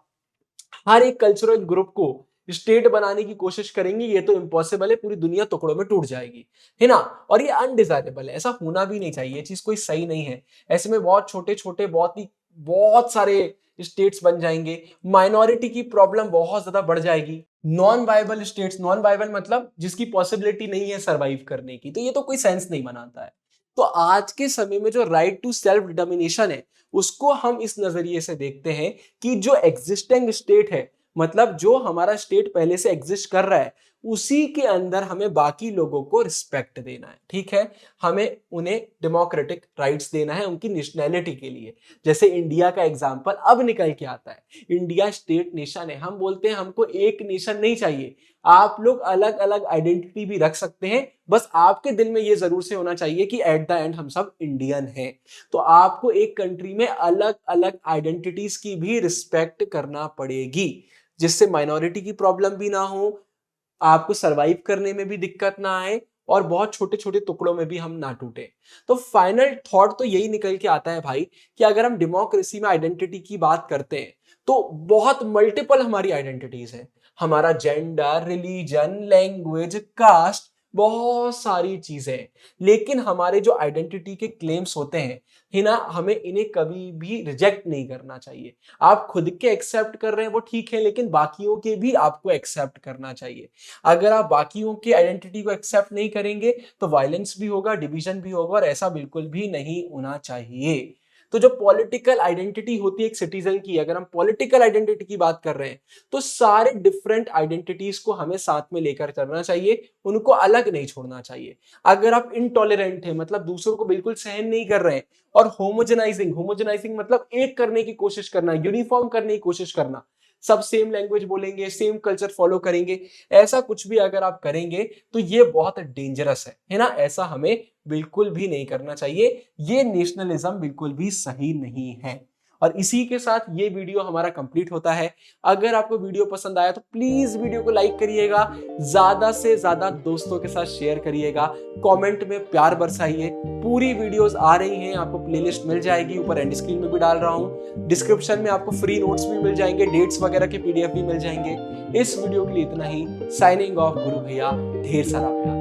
हर एक कल्चरल ग्रुप को स्टेट बनाने की कोशिश करेंगे, ये तो इम्पॉसिबल है, पूरी दुनिया टुकड़ों में टूट जाएगी, है ना। और ये अनडिजायरेबल है, ऐसा होना भी नहीं चाहिए, ये चीज कोई सही नहीं है। ऐसे में बहुत छोटे छोटे बहुत सारे स्टेट्स बन जाएंगे, माइनॉरिटी की प्रॉब्लम बहुत ज्यादा बढ़ जाएगी। Non viable states, non viable मतलब जिसकी पॉसिबिलिटी नहीं है सरवाइव करने की, तो ये तो कोई सेंस नहीं बनाता है। तो आज के समय में जो राइट टू सेल्फ डिटर्मिनेशन है, उसको हम इस नजरिए से देखते हैं कि जो एग्जिस्टिंग स्टेट है, मतलब जो हमारा स्टेट पहले से एग्जिस्ट कर रहा है, उसी के अंदर हमें बाकी लोगों को रिस्पेक्ट देना है, ठीक है। हमें उन्हें डेमोक्रेटिक राइट्स देना है उनकी नेशनैलिटी के लिए। जैसे इंडिया का एग्जांपल अब निकल के आता है, इंडिया स्टेट नेशन है, हम बोलते हैं हमको एक नेशन नहीं चाहिए, आप लोग अलग अलग आइडेंटिटी भी रख सकते हैं, बस आपके दिल में ये जरूर से होना चाहिए कि एट द एंड हम सब इंडियन हैं। तो आपको एक कंट्री में अलग अलग आइडेंटिटीज की भी रिस्पेक्ट करना पड़ेगी, जिससे माइनॉरिटी की प्रॉब्लम भी ना हो, आपको सरवाइव करने में भी दिक्कत ना आए और बहुत छोटे छोटे टुकड़ों में भी हम ना टूटे। तो फाइनल थॉट तो यही निकल के आता है भाई कि अगर हम डेमोक्रेसी में आइडेंटिटी की बात करते हैं तो बहुत मल्टीपल हमारी आइडेंटिटीज है। हमारा जेंडर, रिलीजन, लैंग्वेज, कास्ट, बहुत सारी चीजें, लेकिन हमारे जो आइडेंटिटी के क्लेम्स होते हैं, है ना, हमें इन्हें कभी भी रिजेक्ट नहीं करना चाहिए। आप खुद के एक्सेप्ट कर रहे हैं वो ठीक है, लेकिन बाकियों के भी आपको एक्सेप्ट करना चाहिए। अगर आप बाकियों की आइडेंटिटी को एक्सेप्ट नहीं करेंगे तो वायलेंस भी होगा, डिवीजन भी होगा, और ऐसा बिल्कुल भी नहीं होना चाहिए। तो जो पॉलिटिकल आइडेंटिटी होती है एक सिटीजन की, अगर हम पॉलिटिकल आइडेंटिटी की बात कर रहे हैं तो सारे डिफरेंट आइडेंटिटीज को हमें साथ में लेकर चलना चाहिए, उनको अलग नहीं छोड़ना चाहिए। अगर आप इनटॉलरेंट हैं, मतलब दूसरों को बिल्कुल सहन नहीं कर रहे हैं, और होमोजेनाइजिंग मतलब एक करने की कोशिश करना, यूनिफॉर्म करने की कोशिश करना, सब सेम लैंग्वेज बोलेंगे, सेम कल्चर फॉलो करेंगे, ऐसा कुछ भी अगर आप करेंगे तो ये बहुत डेंजरस है ना। ऐसा हमें बिल्कुल भी नहीं करना चाहिए, ये नेशनलिज्म बिल्कुल भी सही नहीं है। और इसी के साथ ये वीडियो हमारा कंप्लीट होता है। अगर आपको वीडियो पसंद आया तो प्लीज वीडियो को लाइक करिएगा, ज्यादा से ज्यादा दोस्तों के साथ शेयर करिएगा, कमेंट में प्यार बरसाइए। पूरी वीडियोस आ रही हैं, आपको प्लेलिस्ट मिल जाएगी, ऊपर एंड स्क्रीन में भी डाल रहा हूं, डिस्क्रिप्शन में आपको फ्री नोट्स भी मिल जाएंगे, डेट्स वगैरह के पीडीएफ भी मिल जाएंगे। इस वीडियो के लिए इतना ही, साइनिंग ऑफ गुरु भैया, ढेर सारा प्यार।